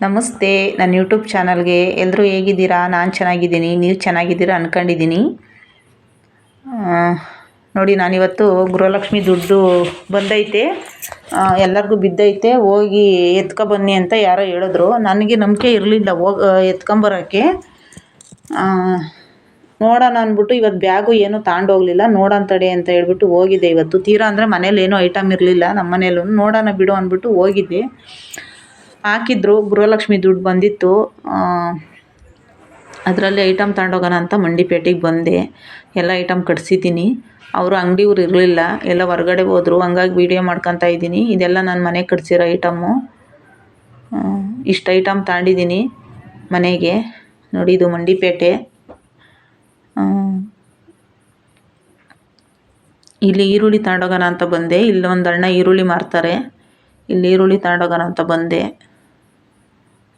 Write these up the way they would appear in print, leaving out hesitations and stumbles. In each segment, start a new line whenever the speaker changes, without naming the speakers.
ನಮಸ್ತೆ, ನನ್ನ ಯೂಟ್ಯೂಬ್ ಚಾನಲ್ಗೆ ಎಲ್ಲರೂ ಹೇಗಿದ್ದೀರಾ? ನಾನು ಚೆನ್ನಾಗಿದ್ದೀನಿ, ನೀವು ಚೆನ್ನಾಗಿದ್ದೀರಾ ಅಂದ್ಕೊಂಡಿದ್ದೀನಿ. ನೋಡಿ, ನಾನಿವತ್ತು ಗೃಹಲಕ್ಷ್ಮಿ ದುಡ್ಡು ಬಂದೈತೆ, ಎಲ್ಲರಿಗೂ ಬಿದ್ದೈತೆ, ಹೋಗಿ ಎತ್ಕೊಬನ್ನಿ ಅಂತ ಯಾರೋ ಹೇಳಿದ್ರು. ನನಗೆ ನಂಬಿಕೆ ಇರಲಿಲ್ಲ ಎತ್ಕೊಂಬರೋಕ್ಕೆ. ನೋಡೋಣ ಅಂದ್ಬಿಟ್ಟು ಇವತ್ತು ಬ್ಯಾಗು ಏನೂ ತಗೊಂಡೋಗಲಿಲ್ಲ. ನೋಡೋಣ ತಡೆ ಅಂತ ಹೇಳ್ಬಿಟ್ಟು ಹೋಗಿದ್ದೆ ಇವತ್ತು. ತೀರಾ ಅಂದರೆ ಮನೇಲಿ ಏನೂ ಐಟಮ್ ಇರಲಿಲ್ಲ, ನಮ್ಮ ಮನೇಲೂ. ನೋಡೋಣ ಬಿಡು ಅಂದ್ಬಿಟ್ಟು ಹೋಗಿದ್ದೆ. ಹಾಕಿದ್ರು, ಗೃಹಲಕ್ಷ್ಮಿ ದುಡ್ಡು ಬಂದಿತ್ತು. ಅದರಲ್ಲಿ ಐಟಮ್ ತಗೊಂಡೋಗೋಣ ಅಂತ ಮಂಡಿಪೇಟೆಗೆ ಬಂದೆ. ಎಲ್ಲ ಐಟಮ್ ಕಟ್ಸಿದ್ದೀನಿ. ಅವರು ಅಂಗಡಿಯವ್ರು ಇರಲಿಲ್ಲ, ಎಲ್ಲ ಹೊರಗಡೆ ಹೋದರು. ಹಂಗಾಗಿ ವೀಡಿಯೋ ಮಾಡ್ಕೊತಾ ಇದ್ದೀನಿ. ಇದೆಲ್ಲ ನಾನು ಮನೆಗೆ ಕಟ್ಸಿರೋ ಐಟಮ್ಮು. ಇಷ್ಟು ಐಟಮ್ ತಗೊಂಡಿದ್ದೀನಿ ಮನೆಗೆ. ನೋಡಿ, ಇದು ಮಂಡಿಪೇಟೆ. ಇಲ್ಲಿ ಈರುಳ್ಳಿ ತಗೊಂಡೋಗೋಣ ಅಂತ ಬಂದೆ. ಇಲ್ಲಿ ಒಂದು ಅಣ್ಣ ಈರುಳ್ಳಿ ಮಾರ್ತಾರೆ, ಇಲ್ಲಿ ಈರುಳ್ಳಿ ತಗೊಂಡೋಗೋಣ ಅಂತ ಬಂದೆ.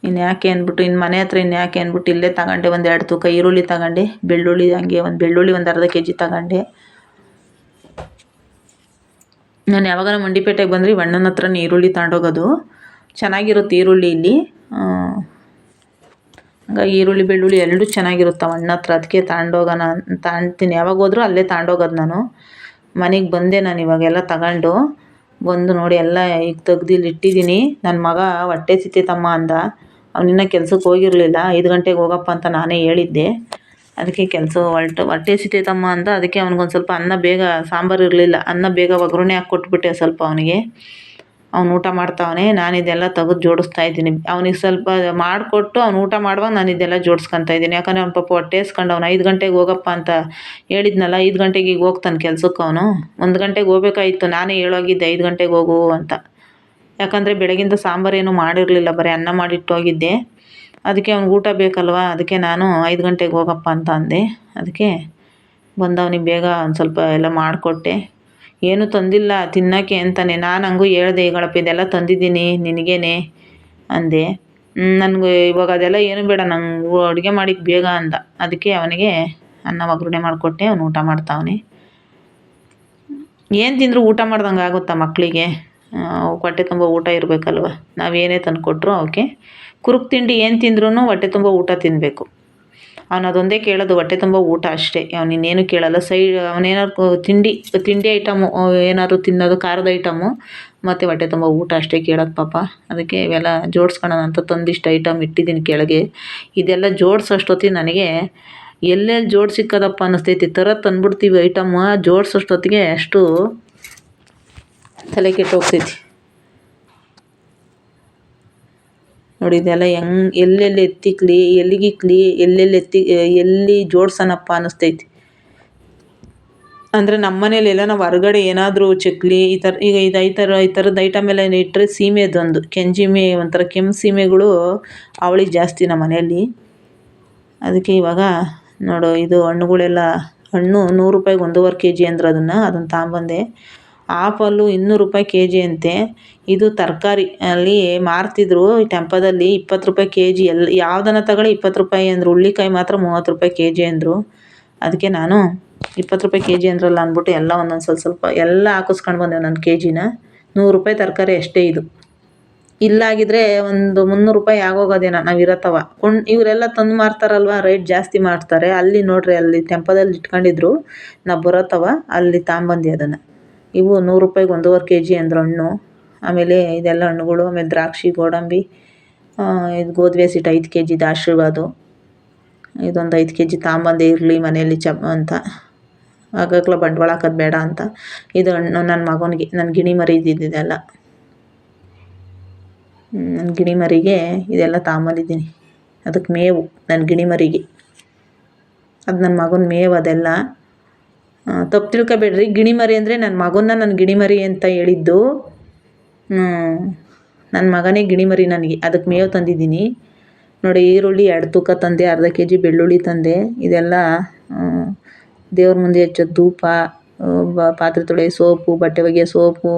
ಇನ್ಯಾಕೆ ಅಂದ್ಬಿಟ್ಟು, ಮನೆ ಹತ್ರ ಇನ್ಯಾಕೆ ಅಂದ್ಬಿಟ್ಟು ಇಲ್ಲೇ ತಗೊಂಡೆ. ಒಂದು 2 ತೂಕ ಈರುಳ್ಳಿ ತಗೊಂಡೆ. ಬೆಳ್ಳುಳ್ಳಿ ಹಂಗೆ ಒಂದು ಅರ್ಧ kg ತಗೊಂಡೆ. ನಾನು ಯಾವಾಗಾರ ಮಂಡಿಪೇಟೆಗೆ ಬಂದರೆ ಅಣ್ಣನ ಹತ್ರನೇ ಈರುಳ್ಳಿ ತಗೊಂಡೋಗೋದು. ಚೆನ್ನಾಗಿರುತ್ತೆ ಈರುಳ್ಳಿ ಇಲ್ಲಿ. ಹಂಗಾಗಿ ಈರುಳ್ಳಿ ಬೆಳ್ಳುಳ್ಳಿ ಎರಡೂ ಚೆನ್ನಾಗಿರುತ್ತವೆ ಅಣ್ಣ ಹತ್ರ. ಅದಕ್ಕೆ ತಗೊಂತೀನಿ. ಯಾವಾಗ ಹೋದ್ರೂ ಅಲ್ಲೇ ತಗೊಂಡೋಗೋದು ನಾನು. ಮನೆಗೆ ಬಂದೆ ನಾನು ಇವಾಗೆಲ್ಲ ತಗೊಂಡು ಬಂದು. ನೋಡಿ, ಎಲ್ಲ ಈಗ ತೆಗ್ದು ಇಲ್ಲಿ ಇಟ್ಟಿದ್ದೀನಿ. ನನ್ನ ಮಗ ಹೊಟ್ಟೆ ಸಿತೈತಮ್ಮ ಅಂದ. ಅವನಿನ್ನ ಕೆಲ್ಸಕ್ಕೆ ಹೋಗಿರಲಿಲ್ಲ. 5 ಗಂಟೆಗೆ ಹೋಗಪ್ಪ ಅಂತ ನಾನೇ ಹೇಳಿದ್ದೆ. ಅದಕ್ಕೆ ಹೊಟ್ಟೆ ಸಿತೈತಮ್ಮ ಅಂದ. ಅದಕ್ಕೆ ಅವ್ನಿಗೊಂದು ಸ್ವಲ್ಪ ಸಾಂಬಾರು ಇರಲಿಲ್ಲ, ಅನ್ನ ಬೇಗ ಒಗ್ಗರಣೆ ಹಾಕಿ ಕೊಟ್ಬಿಟ್ಟೆ ಸ್ವಲ್ಪ ಅವನಿಗೆ. ಅವ್ನು ಊಟ ಮಾಡ್ತಾವನೆ. ನಾನು ಇದೆಲ್ಲ ತೆಗೆದು ಜೋಡಿಸ್ತಾ ಇದ್ದೀನಿ. ಅವನಿಗೆ ಸ್ವಲ್ಪ ಮಾಡಿಕೊಟ್ಟು ಅವ್ನು ಊಟ ಮಾಡುವಾಗ ನಾನು ಇದೆಲ್ಲ ಜೋಡಿಸ್ಕೊತಾ ಇದ್ದೀನಿ. ಯಾಕಂದರೆ ಅವ್ನ ಪಾಪ ಹೊಟ್ಟೆ ಹಸ್ಕೊಂಡು ಅವ್ನು 5 ಗಂಟೆಗೆ ಹೋಗಪ್ಪ ಅಂತ ಹೇಳಿದ್ನಲ್ಲ. 5 ಗಂಟೆಗೆ ಈಗ ಹೋಗ್ತಾನೆ ಕೆಲ್ಸಕ್ಕೆ ಅವನು. 1 ಗಂಟೆಗೆ ಹೋಗ್ಬೇಕಾಗಿತ್ತು, ನಾನೇ ಹೇಳೋಗಿದ್ದೆ 5 ಗಂಟೆಗೆ ಹೋಗು ಅಂತ. ಯಾಕಂದರೆ ಬೆಳಗಿಂದ ಸಾಂಬಾರೇನು ಮಾಡಿರಲಿಲ್ಲ, ಬರೀ ಅನ್ನ ಮಾಡಿಟ್ಟು ಹೋಗಿದ್ದೆ. ಅದಕ್ಕೆ ಅವ್ನಿಗೆ ಊಟ ಬೇಕಲ್ವ, ಅದಕ್ಕೆ ನಾನು 5 ಗಂಟೆಗೆ ಹೋಗಪ್ಪ ಅಂತ ಅಂದೆ. ಅದಕ್ಕೆ ಬಂದವನಿಗೆ ಬೇಗ ಒಂದು ಸ್ವಲ್ಪ ಎಲ್ಲ ಮಾಡಿಕೊಟ್ಟೆ. ಏನೂ ತಂದಿಲ್ಲ ತಿನ್ನೋಕ್ಕೆ ಅಂತಾನೆ. ನಾನು ಹಂಗೂ ಹೇಳ್ದೆ, ಈಗಳಪ್ಪ ಇದೆಲ್ಲ ತಂದಿದ್ದೀನಿ ನಿನಗೇನೆ ಅಂದೆ. ನನಗೆ ಇವಾಗ ಅದೆಲ್ಲ ಏನೂ ಬೇಡ, ನಂಗೆ ಅಡುಗೆ ಮಾಡಿಕ್ಕೆ ಬೇಗ ಅಂದ. ಅದಕ್ಕೆ ಅವನಿಗೆ ಅನ್ನ ಒಗ್ಗರಣೆ ಮಾಡಿಕೊಟ್ಟೆ. ಅವ್ನು ಊಟ ಮಾಡ್ತಾವನೆ. ಏನು ತಿಂದರೂ ಊಟ ಮಾಡ್ದಂಗೆ ಆಗುತ್ತಾ ಮಕ್ಕಳಿಗೆ? ಹೊಟ್ಟೆ ತುಂಬ ಊಟ ಇರಬೇಕಲ್ವ. ನಾವೇನೇ ತಂದು ಕೊಟ್ಟರು ಅವಕ್ಕೆ ಕುರುಕು ತಿಂಡಿ ಏನು ತಿಂದ್ರೂ ಹೊಟ್ಟೆ ತುಂಬ ಊಟ ತಿನ್ನಬೇಕು. ಅವನು ಅದೊಂದೇ ಕೇಳೋದು, ಹೊಟ್ಟೆ ತುಂಬ ಊಟ ಅಷ್ಟೇ. ಅವನು ಇನ್ನೇನು ಕೇಳಲ್ಲ. ಅವನೇನಾದ್ರು ತಿಂಡಿ ಐಟಮು ಏನಾದ್ರು ತಿನ್ನೋದು, ಖಾರದ ಐಟಮು ಮತ್ತು ಹೊಟ್ಟೆ ತುಂಬ ಊಟ ಅಷ್ಟೇ ಕೇಳೋದು ಪಾಪ. ಅದಕ್ಕೆ ಇವೆಲ್ಲ ಜೋಡಿಸ್ಕೊಳ್ಳೋಣ ಅಂತ ತಂದಿಷ್ಟು ಐಟಮ್ ಇಟ್ಟಿದ್ದೀನಿ ಕೆಳಗೆ. ಇದೆಲ್ಲ ಜೋಡಿಸೋಷ್ಟೊತ್ತಿಗೆ ನನಗೆ ಎಲ್ಲೆಲ್ಲಿ ಜೋಡಿಸಿಕ್ಕದಪ್ಪ ಅನ್ನಿಸ್ತೈತಿ. ತಂದ್ಬಿಡ್ತೀವಿ ಐಟಮ್, ಜೋಡಿಸೋಷ್ಟೊತ್ತಿಗೆ ಅಷ್ಟು ತಲೆ ಕೆಟ್ಟೋಗ್ತೈತಿ. ನೋಡಿ, ಇದೆಲ್ಲ ಎಲ್ಲೆಲ್ಲಿ ಎತ್ತಿಕ್ಲಿ, ಎಲ್ಲಿಗಿಕ್ಲಿ, ಎಲ್ಲಿ ಜೋಡ್ಸೋಣಪ್ಪ ಅನ್ನಿಸ್ತೈತಿ. ಅಂದರೆ ನಮ್ಮ ಮನೇಲಿ ಎಲ್ಲ ನಾವು ಹೊರಗಡೆ ಏನಾದರೂ ಚಕ್ಲಿ ಈಗ ಈ ಥರದ ಐಟಮ್ ಎಲ್ಲ ಇಟ್ಟರೆ ಸೀಮೆದೊಂದು ಕೆಂಜಿಮೆ, ಒಂಥರ ಕೆಂಪು ಸೀಮೆಗಳು ಅವಳಿಗೆ ಜಾಸ್ತಿ ನಮ್ಮ ಮನೆಯಲ್ಲಿ. ಅದಕ್ಕೆ ಇವಾಗ ನೋಡು, ಇದು ಹಣ್ಣುಗಳೆಲ್ಲ, ಹಣ್ಣು 100 ರೂಪಾಯಿಗೆ 1.5 kg ಅಂದ್ರೆ ಅದನ್ನು ತಗೊಂಬಂದೆ. ಆಪಲ್ಲು 200 ರೂಪಾಯಿ kg ಅಂತೆ. ಇದು ತರಕಾರಿ ಅಲ್ಲಿ ಮಾರ್ತಿದ್ರು ಟೆಂಪದಲ್ಲಿ 20 ರೂಪಾಯಿ kg. ಯಾವುದನ್ನು ತಗೊಳ್ಳಿ 20 ರೂಪಾಯಿ ಅಂದರು. ಹುಳ್ಳಿಕಾಯಿ ಮಾತ್ರ 30 ರೂಪಾಯಿ kg ಅಂದರು. ಅದಕ್ಕೆ ನಾನು 20 ರೂಪಾಯಿ kg ಅಂದ್ರಲ್ಲ ಅಂದ್ಬಿಟ್ಟು ಎಲ್ಲ ಒಂದೊಂದು ಸ್ವಲ್ಪ ಎಲ್ಲ ಹಾಕಿಸ್ಕೊಂಡು ಬಂದೆ. ನನ್ನ kgನ 100 ರೂಪಾಯಿ ತರಕಾರಿ ಅಷ್ಟೇ ಇದು. ಇಲ್ಲಾಗಿದ್ರೆ ಒಂದು 300 ರೂಪಾಯಿ ಆಗೋಗೋದೇನೋ ನಾವು ಇರತ್ತವ. ಇವರೆಲ್ಲ ತಂದು ಮಾರ್ತಾರಲ್ವ, ರೇಟ್ ಜಾಸ್ತಿ ಮಾಡ್ತಾರೆ. ಅಲ್ಲಿ ನೋಡ್ರಿ, ಅಲ್ಲಿ ಟೆಂಪದಲ್ಲಿ ಇಟ್ಕೊಂಡಿದ್ರು, ನಾವು ಬರತ್ತವ ಅಲ್ಲಿ ತಗೊಂಬಂದು ಅದನ್ನು. ಇವು 100 ರೂಪಾಯಿಗೆ 1.5 kg ಅಂದರು ಹಣ್ಣು. ಆಮೇಲೆ ಇದೆಲ್ಲ ಹಣ್ಣುಗಳು. ಆಮೇಲೆ ದ್ರಾಕ್ಷಿ, ಗೋಡಂಬಿ, ಇದು ಗೋಧಿ ಹಸಿಟ್ಟು 5 kg ಆಶೀರ್ವಾದ. ಇದೊಂದು 5 kg ತಗೊಂಬಂದೆ, ಇರಲಿ ಮನೆಯಲ್ಲಿ ಅಂತ. ಆಗಾಗಲೇ ಬಂಡವಾಳ ಹಾಕೋದು ಬೇಡ ಅಂತ. ಇದು ಹಣ್ಣು ನನ್ನ ಮಗನಿಗೆ, ನನ್ನ ಗಿಣಿ ಮರಿ ಇದ್ದಿದ್ದೆಲ್ಲ. ನನ್ನ ಗಿಣಿ ಮರಿಗೆ ಇದೆಲ್ಲ ತಗೊಂಬಂದಿದ್ದೀನಿ. ಅದಕ್ಕೆ ಮೇವು ನನ್ನ ಗಿಣಿ ಮರಿಗೆ. ಅದು ನನ್ನ ಮಗನ ಮೇವು ಅದೆಲ್ಲ. ತಪ್ಪು ತಿಳ್ಕೊಬೇಡ್ರಿ, ಗಿಣಿ ಮರಿ ಅಂದರೆ ನನ್ನ ಮಗನ್ನ ನನ್ನ ಗಿಣಿ ಮರಿ ಅಂತ ಹೇಳಿದ್ದು. ನನ್ನ ಮಗನೇ ಗಿಣಿ ಮರಿ ನನಗೆ. ಅದಕ್ಕೆ ಮೇವು ತಂದಿದ್ದೀನಿ. ನೋಡಿ, ಈರುಳ್ಳಿ 2 ತೂಕ ತಂದೆ, ಅರ್ಧ kg ಬೆಳ್ಳುಳ್ಳಿ ತಂದೆ. ಇದೆಲ್ಲ ದೇವ್ರ ಮುಂದೆ ಹಚ್ಚೋ ಧೂಪ, ಪಾತ್ರೆ ತೊಳೆಯೋ ಸೋಪು, ಬಟ್ಟೆ ಒಗೆಯೋ ಸೋಪು,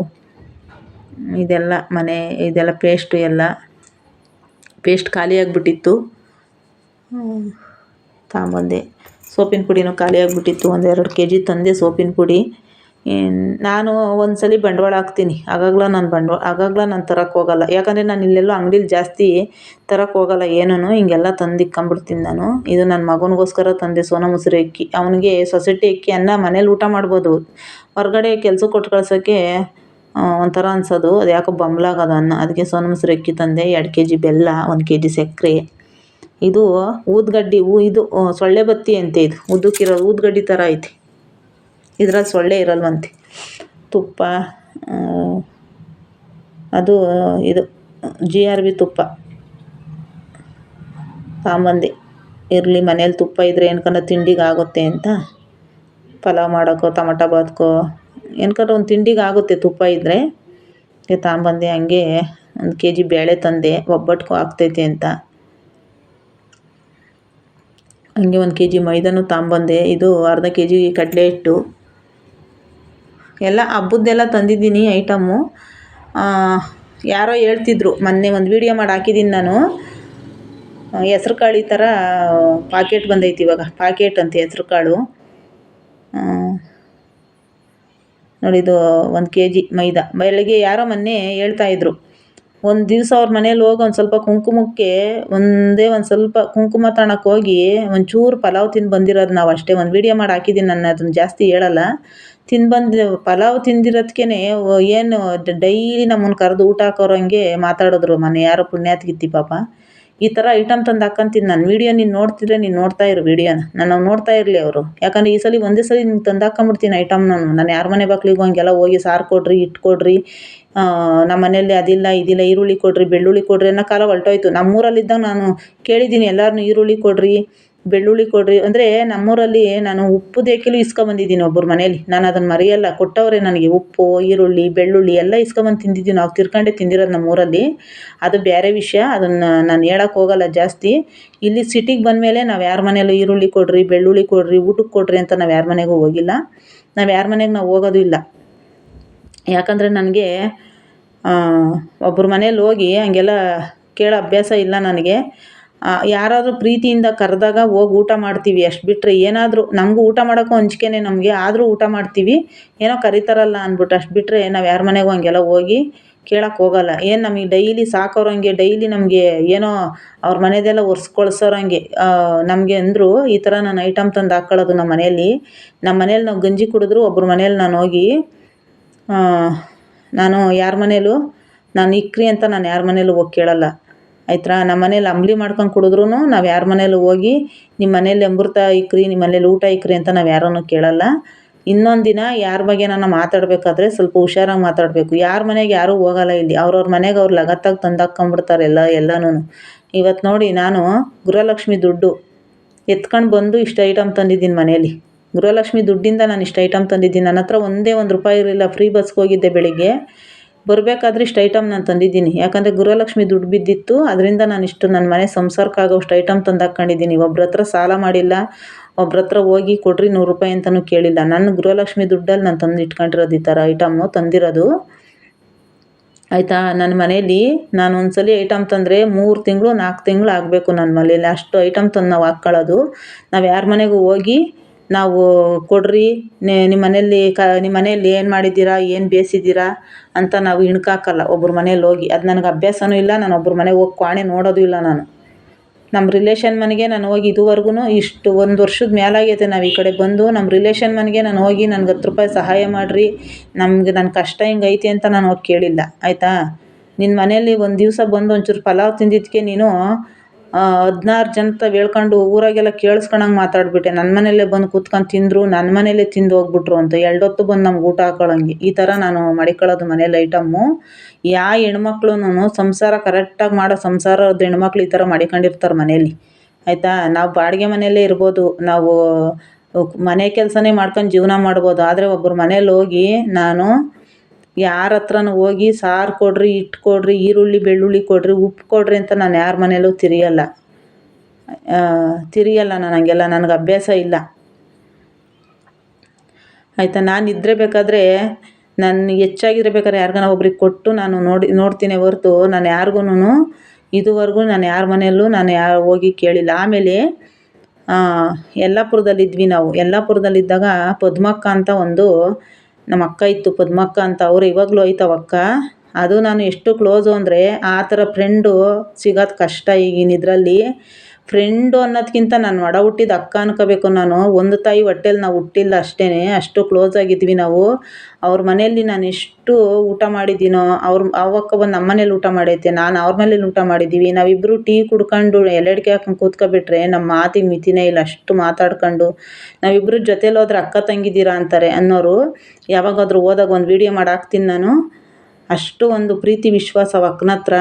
ಇದೆಲ್ಲ ಪೇಸ್ಟು. ಎಲ್ಲ ಪೇಸ್ಟ್ ಖಾಲಿಯಾಗಿಬಿಟ್ಟಿತ್ತು, ತಗೊಂಬಂದೆ. ಸೋಪಿನ ಪುಡಿನೂ ಖಾಲಿಯಾಗಿಬಿಟ್ಟಿತ್ತು. 1-2 kg ತಂದೆ ಸೋಪಿನ ಪುಡಿ. ನಾನು ಒಂದು ಸಲ ಬಂಡವಾಳ ಹಾಕ್ತೀನಿ, ಆಗಾಗ್ಲ ನಾನು ತರಕ್ಕೆ ಹೋಗಲ್ಲ. ಯಾಕಂದರೆ ನಾನು ಇಲ್ಲೆಲ್ಲೋ ಅಂಗಡೀಲಿ ಜಾಸ್ತಿ ತರಕ್ಕೆ ಹೋಗಲ್ಲ ಏನೂ, ಹಿಂಗೆಲ್ಲ ತಂದು ಇಕ್ಕೊಂಬಿಡ್ತೀನಿ ನಾನು. ಇದು ನನ್ನ ಮಗನಿಗೋಸ್ಕರ ತಂದೆ ಸೋನಾ ಮಸೂರಿ ಅಕ್ಕಿ. ಅವನಿಗೆ ಸೊಸೈಟಿ ಅಕ್ಕಿ ಅನ್ನ ಮನೇಲಿ ಊಟ ಮಾಡ್ಬೋದು, ಹೊರಗಡೆ ಕೆಲ್ಸಕ್ಕೆ ಕೊಟ್ಟು ಕಳ್ಸೋಕ್ಕೆ ಒಂಥರ ಅನ್ಸೋದು. ಅದು ಯಾಕೋ ಬಂಬ್ಲಾಗದ ಅನ್ನ. ಅದಕ್ಕೆ ಸೋನಾ ಮಸೂರಿ ಅಕ್ಕಿ ತಂದೆ, 2 kg ಬೆಲ್ಲ, 1 kg ಸಕ್ಕರೆ. ಇದು ಊದ್ಗಡ್ಡಿ ಇದು ಸೊಳ್ಳೆ ಬತ್ತಿ ಅಂತೆ. ಇದು ಉದ್ದಕ್ಕಿರೋದು ಊದ್ಗಡ್ಡಿ ಥರ ಐತಿ, ಇದ್ರಲ್ಲಿ ಸೊಳ್ಳೆ ಇರಲ್ವಂತೆ. ತುಪ್ಪ, ಅದು ಇದು GRB ತುಪ್ಪ ಸಾಂಬಂದಿ ಇರಲಿ. ಮನೇಲಿ ತುಪ್ಪ ಇದ್ದರೆ ಏನ್ಕಂದ್ರೆ ತಿಂಡಿಗೆ ಆಗುತ್ತೆ ಅಂತ, ಪಲಾವ್ ಮಾಡೋಕ್ಕೋ ಟೊಮಟೊ ಬಾತ್ಕೋ ಏನ್ಕಂದ್ರೆ ಒಂದು ತಿಂಡಿಗೆ ಆಗುತ್ತೆ ತುಪ್ಪ ಇದ್ದರೆ. ತಾಂಬಂದೆ. ಹಂಗೆ 1 kg ಬೇಳೆ ತಂದೆ, ಒಬ್ಬಟ್ಟಿಗೂ ಆಗ್ತೈತೆ ಅಂತ. ಹಂಗೆ 1 kg ಮೈದಾನೂ ತಾಂಬಂದೆ. ಇದು ಅರ್ಧ kg ಕಡಲೆ ಹಿಟ್ಟು, ಎಲ್ಲ ಹಬ್ಬದ್ದೆಲ್ಲ ತಂದಿದ್ದೀನಿ ಐಟಮ್ಮು. ಯಾರೋ ಹೇಳ್ತಿದ್ರು, ಮೊನ್ನೆ ಒಂದು ವೀಡಿಯೋ ಮಾಡಿ ಹಾಕಿದ್ದೀನಿ ನಾನು. ಹೆಸ್ರು ಕಾಳು ಈ ಥರ ಪಾಕೆಟ್ ಬಂದೈತಿ ಇವಾಗ, ಪಾಕೆಟ್ ಅಂತೆ ಹೆಸ್ರು ಕಾಳು. ನೋಡಿ, ಇದು 1 kg ಮೈದಾ. ಬೆಳಗ್ಗೆ ಯಾರೋ ಮೊನ್ನೆ ಹೇಳ್ತಾಯಿದ್ರು, ಒಂದು ದಿವಸ ಅವ್ರ ಮನೇಲಿ ಹೋಗಿ ಒಂದು ಸ್ವಲ್ಪ ಕುಂಕುಮಕ್ಕೆ ಒಂದು ಸ್ವಲ್ಪ ಕುಂಕುಮ ತಗೊಳಕ್ಕೆ ಹೋಗಿ ಒಂಚೂರು ಪಲಾವ್ ತಿಂದು ಬಂದಿರೋದು ನಾವು ಅಷ್ಟೇ. ಒಂದು ವೀಡಿಯೋ ಮಾಡಿ ಹಾಕಿದ್ದೀನಿ ನಾನು, ಅದನ್ನು ಜಾಸ್ತಿ ಹೇಳಲ್ಲ. ಪಲಾವ್ ತಿಂದಿರೋದಕ್ಕೇ ಏನು ಡೈಲಿ ನಮ್ಮನ್ನು ಕರೆದು ಊಟ ಹಾಕೋರಂಗೆ ಮಾತಾಡಿದ್ರು ಮೊನ್ನೆ ಯಾರೋ ಪುಣ್ಯಾತ್ಗಿತ್ತಿ ಪಾಪ. ಈ ಥರ ಐಟಮ್ ತಂದು ಹಾಕ್ಕೊಂತೀನಿ ನಾನು. ವೀಡಿಯೋ ನೀನು ನೋಡ್ತಿದ್ರೆ ನೀನು ನೋಡ್ತಾ ಇರು ವೀಡಿಯೋನ, ನಾನು ನೋಡ್ತಾ ಇರಲಿ ಅವರು. ಯಾಕಂದರೆ ಈ ಸಲ ಒಂದೇ ಸಲ ನಿಮ್ಗೆ ತಂದು ಹಾಕ್ಕೊಂಬಿಡ್ತೀನಿ ಐಟಮ್. ನಾನು ಯಾರ ಮನೆ ಬಾಗಿಲಿಗೂ ಹಂಗೆಲ್ಲ ಹೋಗಿ ಸಾರು ಕೊಡ್ರಿ, ಇಟ್ಟು ಕೊಡ್ರಿ, ನಮ್ಮ ಮನೇಲಿ ಅದಿಲ್ಲ ಇದಿಲ್ಲ, ಈರುಳ್ಳಿ ಕೊಡ್ರಿ, ಬೆಳ್ಳುಳ್ಳಿ ಕೊಡ್ರಿ ಅನ್ನೋ ಕಾಲ ಹೊರಟೋಯ್ತು. ನಮ್ಮೂರಲ್ಲಿದ್ದಾಗ ನಾನು ಕೇಳಿದ್ದೀನಿ ಎಲ್ಲರನ್ನೂ, ಈರುಳ್ಳಿ ಕೊಡ್ರಿ, ಬೆಳ್ಳುಳ್ಳಿ ಕೊಡ್ರಿ ಅಂದರೆ. ನಮ್ಮೂರಲ್ಲಿ ನಾನು ಉಪ್ಪು ದೇಕಿಲು ಇಸ್ಕೊಂಬಂದಿದ್ದೀನಿ ಒಬ್ಬರ ಮನೇಲಿ, ನಾನು ಅದನ್ನು ಮರೆಯಲ್ಲ. ಕೊಟ್ಟವರೇ ನನಗೆ ಉಪ್ಪು, ಈರುಳ್ಳಿ, ಬೆಳ್ಳುಳ್ಳಿ ಎಲ್ಲ ಇಸ್ಕೊಂಬಂದು ತಿಂದಿದ್ದೀವಿ ನಾವು. ತಿರ್ಕೊಂಡೇ ತಿಂದಿರೋದು ನಮ್ಮೂರಲ್ಲಿ. ಅದು ಬೇರೆ ವಿಷಯ, ಅದನ್ನು ನಾನು ಹೇಳೋಕ್ಕೆ ಹೋಗಲ್ಲ ಜಾಸ್ತಿ. ಇಲ್ಲಿ ಸಿಟಿಗೆ ಬಂದಮೇಲೆ ನಾವು ಯಾರ ಮನೇಲೂ ಈರುಳ್ಳಿ ಕೊಡ್ರಿ, ಬೆಳ್ಳುಳ್ಳಿ ಕೊಡ್ರಿ, ಊಟಕ್ಕೆ ಕೊಡ್ರಿ ಅಂತ ನಾವು ಯಾರ ಮನೆಗೂ ಹೋಗಿಲ್ಲ. ನಾವು ಯಾರ ಮನೆಗೆ ನಾವು ಹೋಗೋದು ಇಲ್ಲ. ಯಾಕಂದರೆ ನನಗೆ ಒಬ್ಬರ ಮನೇಲಿ ಹೋಗಿ ಹಂಗೆಲ್ಲ ಕೇಳೋ ಅಭ್ಯಾಸ ಇಲ್ಲ ನನಗೆ. ಯಾರಾದರೂ ಪ್ರೀತಿಯಿಂದ ಕರೆದಾಗ ಹೋಗಿ ಊಟ ಮಾಡ್ತೀವಿ, ಅಷ್ಟು ಬಿಟ್ಟರೆ ಏನಾದರೂ ನಮಗೂ ಊಟ ಮಾಡೋಕ್ಕೂ ಅಂಜಿಕೆನೇ ನಮಗೆ, ಆದರೂ ಊಟ ಮಾಡ್ತೀವಿ, ಏನೋ ಕರಿತಾರಲ್ಲ ಅಂದ್ಬಿಟ್ಟು. ಅಷ್ಟು ಬಿಟ್ಟರೆ ನಾವು ಯಾರ ಮನೆಗೂ ಹಂಗೆಲ್ಲ ಹೋಗಿ ಕೇಳೋಕ್ಕೆ ಹೋಗಲ್ಲ. ಏನು ನಮಗೆ ಡೈಲಿ ಸಾಕೋರಂಗೆ, ಡೈಲಿ ನಮಗೆ ಏನೋ ಅವ್ರ ಮನೆದೆಲ್ಲ ಒರೆಸ್ಕೊಳ್ಸೋರಂಗೆ ನಮಗೆ ಅಂದರು. ಈ ಥರ ನಾನು ಐಟಮ್ ತಂದು ಹಾಕ್ಕೊಳ್ಳೋದು ನಮ್ಮ ಮನೇಲಿ. ನಮ್ಮ ಮನೇಲಿ ನಾವು ಗಂಜಿ ಕುಡಿದ್ರು ಒಬ್ಬರ ಮನೇಲಿ ನಾನು ಹೋಗಿ, ನಾನು ಯಾರ ಮನೇಲೂ ನಾನು ಇಕ್ರಿ ಅಂತ ನಾನು ಯಾರ ಮನೇಲೂ ಹೋಗಿ ಕೇಳಲ್ಲ ಆಯ್ತಾ. ನಮ್ಮ ಮನೇಲಿ ಅಂಬಲಿ ಮಾಡ್ಕೊಂಡು ಕುಡಿದ್ರೂ ನಾವು ಯಾರ ಮನೇಲೂ ಹೋಗಿ ನಿಮ್ಮ ಮನೇಲಿ ಅಮೃತ ಇಕ್ರಿ, ನಿಮ್ಮ ಮನೇಲಿ ಊಟ ಇಕ್ರಿ ಅಂತ ನಾವು ಯಾರನ್ನೂ ಕೇಳಲ್ಲ. ಇನ್ನೊಂದು ದಿನ ಯಾರ ಬಗ್ಗೆ ನಾನು ಮಾತಾಡಬೇಕಾದ್ರೆ ಸ್ವಲ್ಪ ಹುಷಾರಾಗಿ ಮಾತಾಡಬೇಕು. ಯಾರ ಮನೆಗೆ ಯಾರೂ ಹೋಗಲ್ಲ ಇಲ್ಲಿ. ಅವ್ರವ್ರ ಮನೆಗೆ ಅವ್ರು ಲಗತ್ತಾಗಿ ತಂದು ಹಾಕ್ಕೊಂಬಿಡ್ತಾರೆ ಎಲ್ಲನೂ. ಇವತ್ತು ನೋಡಿ, ನಾನು ಗೃಹಲಕ್ಷ್ಮಿ ದುಡ್ಡು ಎತ್ಕೊಂಡು ಬಂದು ಇಷ್ಟು ಐಟಮ್ ತಂದಿದ್ದೀನಿ ಮನೇಲಿ. ಗೃಹಲಕ್ಷ್ಮಿ ದುಡ್ಡಿಂದ ನಾನು ಇಷ್ಟು ಐಟಮ್ ತಂದಿದ್ದೀನಿ. ನನ್ನ ಹತ್ರ ಒಂದೇ ₹1 ಇರಲಿಲ್ಲ. ಫ್ರೀ ಬಸ್ಗೆ ಹೋಗಿದ್ದೆ ಬೆಳಿಗ್ಗೆ. ಬರಬೇಕಾದ್ರೆ ಇಷ್ಟು ಐಟಮ್ ನಾನು ತಂದಿದ್ದೀನಿ. ಯಾಕಂದರೆ ಗೃಹಲಕ್ಷ್ಮಿ ದುಡ್ಡು ಬಿದ್ದಿತ್ತು, ಅದರಿಂದ ನಾನು ಇಷ್ಟು ನನ್ನ ಮನೆ ಸಂಸಾರಕ್ಕಾಗೋಷ್ಟು ಐಟಮ್ ತಂದು ಹಾಕ್ಕೊಂಡಿದ್ದೀನಿ. ಒಬ್ರ ಹತ್ರ ಸಾಲ ಮಾಡಿಲ್ಲ, ಒಬ್ರ ಹತ್ರ ಹೋಗಿ ಕೊಡ್ರಿ ₹100 ಅಂತಲೂ ಕೇಳಿಲ್ಲ. ನನ್ನ ಗೃಹಲಕ್ಷ್ಮಿ ದುಡ್ಡಲ್ಲಿ ನಾನು ತಂದು ಇಟ್ಕೊಂಡಿರೋದು ಈ ಥರ ಐಟಮ್ಮು ತಂದಿರೋದು ಆಯಿತಾ. ನನ್ನ ಮನೇಲಿ ನಾನು ಒಂದು ಸಲ ಐಟಮ್ ತಂದರೆ 3 ತಿಂಗಳು 4 ತಿಂಗಳು ಆಗಬೇಕು ನನ್ನ ಮನೇಲಿ. ಅಷ್ಟು ಐಟಮ್ ತಂದು ನಾವು ಹಾಕ್ಕೊಳ್ಳೋದು. ನಾವು ಯಾರ ಮನೆಗೂ ಹೋಗಿ ನಾವು ಕೊಡ್ರಿ, ನಿಮ್ಮ ಮನೇಲಿ ಏನು ಮಾಡಿದ್ದೀರಾ, ಏನು ಬೇಯಿಸಿದ್ದೀರಾ ಅಂತ ನಾವು ಇಣ್ಕಾಕಲ್ಲ ಒಬ್ಬರ ಮನೇಲಿ ಹೋಗಿ. ಅದು ನನಗೆ ಅಭ್ಯಾಸನೂ ಇಲ್ಲ. ನಾನು ಒಬ್ಬರ ಮನೆಗೆ ಹೋಗಿ ಕ್ವಾಣೆ ನೋಡೋದು ಇಲ್ಲ ನಾನು. ನಮ್ಮ ರಿಲೇಷನ್ ಮನೆಗೆ ನಾನು ಹೋಗಿ ಇದುವರೆಗೂ ಇಷ್ಟು 1 ವರ್ಷದ ಮೇಲಾಗೈತೆ ನಾವು ಈ ಕಡೆ ಬಂದು. ನಮ್ಮ ರಿಲೇಷನ್ ಮನೆಗೆ ನಾನು ಹೋಗಿ ನನಗೆ ₹10 ಸಹಾಯ ಮಾಡಿರಿ, ನನ್ನ ಕಷ್ಟ ಹಿಂಗೈತೆ ಅಂತ ನಾನು ಹೋಗಿ ಕೇಳಿಲ್ಲ ಆಯಿತಾ. ನಿನ್ನ ಮನೇಲಿ ಒಂದು ದಿವಸ ಬಂದು ಒಂಚೂರು ಪಲಾವ್ ತಿಂದಿದ್ದಕ್ಕೆ ನೀನು 16 ಜನ ಹೇಳ್ಕೊಂಡು ಊರಾಗೆಲ್ಲ ಕೇಳಿಸ್ಕೊಳಂಗೆ ಮಾತಾಡ್ಬಿಟ್ಟೆ. ನನ್ನ ಮನೆಯಲ್ಲೇ ಬಂದು ಕೂತ್ಕೊಂಡು ತಿಂದರು, ನನ್ನ ಮನೇಲೇ ತಿಂದು ಹೋಗ್ಬಿಟ್ರು ಅಂತ 2 ಹೊತ್ತು ಬಂದು ನಮ್ಗೆ ಊಟ ಹಾಕೊಳ್ಳೋಂಗೆ. ಈ ಥರ ನಾನು ಮಡಿಕೊಳ್ಳೋದು ಮನೇಲಿ ಐಟಮ್ಮು. ಯಾವ ಹೆಣ್ಮಕ್ಳು ಸಂಸಾರ ಕರೆಕ್ಟಾಗಿ ಮಾಡೋ ಸಂಸಾರದ ಹೆಣ್ಮಕ್ಳು ಈ ಥರ ಮಡಿಕೊಂಡಿರ್ತಾರೆ ಮನೇಲಿ ಆಯಿತಾ. ನಾವು ಬಾಡಿಗೆ ಮನೆಯಲ್ಲೇ ಇರ್ಬೋದು, ನಾವು ಮನೆ ಕೆಲಸನೇ ಮಾಡ್ಕೊಂಡು ಜೀವನ ಮಾಡ್ಬೋದು. ಆದರೆ ಒಬ್ಬರ ಮನೇಲಿ ಹೋಗಿ ನಾನು ಯಾರ ಹತ್ರನೂ ಹೋಗಿ ಸಾರು ಕೊಡ್ರಿ, ಹಿಟ್ಟು ಕೊಡ್ರಿ, ಈರುಳ್ಳಿ ಬೆಳ್ಳುಳ್ಳಿ ಕೊಡ್ರಿ, ಉಪ್ಪು ಕೊಡ್ರಿ ಅಂತ ನಾನು ಯಾರ ಮನೇಲೂ ತಿರಿಯಲ್ಲ ನಾನು. ಹಂಗೆಲ್ಲ ನನಗೆ ಅಭ್ಯಾಸ ಇಲ್ಲ ಆಯಿತಾ. ನಾನು ಇದ್ದರೆ ಬೇಕಾದರೆ ನಾನು ಹೆಚ್ಚಾಗಿದ್ರೆ ಬೇಕಾದ್ರೆ ಯಾರಿಗಾನ ಒಬ್ರಿಗೆ ಕೊಟ್ಟು ನಾನು ನೋಡ್ತೀನಿ ಹೊರ್ತು ನಾನು ಯಾರಿಗೂ ಇದುವರೆಗೂ ನಾನು ಯಾರ ಮನೆಯಲ್ಲೂ ನಾನು ಹೋಗಿ ಕೇಳಿಲ್ಲ. ಆಮೇಲೆ ಯಲ್ಲಾಪುರದಲ್ಲಿದ್ವಿ ನಾವು. ಯಲ್ಲಾಪುರದಲ್ಲಿದ್ದಾಗ ಪದ್ಮಕ್ಕ ಅಂತ ಒಂದು ನಮ್ಮ ಅಕ್ಕ ಇತ್ತು ಪದ್ಮಕ್ಕ ಅಂತ, ಅವ್ರು ಇವಾಗಲೂ ಐತೆ ಅವಕ್ಕ. ಅದು ನಾನು ಎಷ್ಟು ಕ್ಲೋಸು ಅಂದರೆ ಆ ಥರ ಫ್ರೆಂಡು ಸಿಗೋದು ಕಷ್ಟ ಈಗಿನ ಇದರಲ್ಲಿ. ಫ್ರೆಂಡು ಅನ್ನೋದಕ್ಕಿಂತ ನಾನು ಒಡ ಹುಟ್ಟಿದ ಅಕ್ಕ ಅನ್ಕೋಬೇಕು ನಾನು. ಒಂದು ತಾಯಿ ಹೊಟ್ಟೇಲಿ ನಾವು ಹುಟ್ಟಿಲ್ಲ ಅಷ್ಟೇ, ಅಷ್ಟು ಕ್ಲೋಸ್ ಆಗಿದ್ವಿ ನಾವು. ಅವ್ರ ಮನೆಯಲ್ಲಿ ನಾನು ಎಷ್ಟು ಊಟ ಮಾಡಿದ್ದೀನೋ, ಅವಕ್ಕ ಬಂದು ನಮ್ಮ ಮನೇಲಿ ಊಟ ಮಾಡೈತೆ, ನಾನು ಅವ್ರ ಮನೇಲಿ ಊಟ ಮಾಡಿದ್ದೀವಿ. ನಾವಿಬ್ಬರು ಟೀ ಕುಡ್ಕೊಂಡು ಎಲೆಡ್ಕೆ ಹಾಕೊಂಡು ಕೂತ್ಕೊಬಿಟ್ರೆ ನಮ್ಮ ಮಾತಿಗೆ ಮಿತಿನೇ ಇಲ್ಲ, ಅಷ್ಟು ಮಾತಾಡ್ಕೊಂಡು. ನಾವಿಬ್ಬರು ಜೊತೇಲಿ ಹೋದ್ರೆ ಅಕ್ಕ ತಂಗಿದ್ದೀರಾ ಅಂತಾರೆ ಅನ್ನೋರು. ಯಾವಾಗಾದರೂ ಹೋದಾಗ ಒಂದು ವೀಡಿಯೋ ಮಾಡಿ ಹಾಕ್ತೀನಿ ನಾನು. ಅಷ್ಟು ಒಂದು ಪ್ರೀತಿ ವಿಶ್ವಾಸ ಅಕ್ಕನ ಹತ್ರ.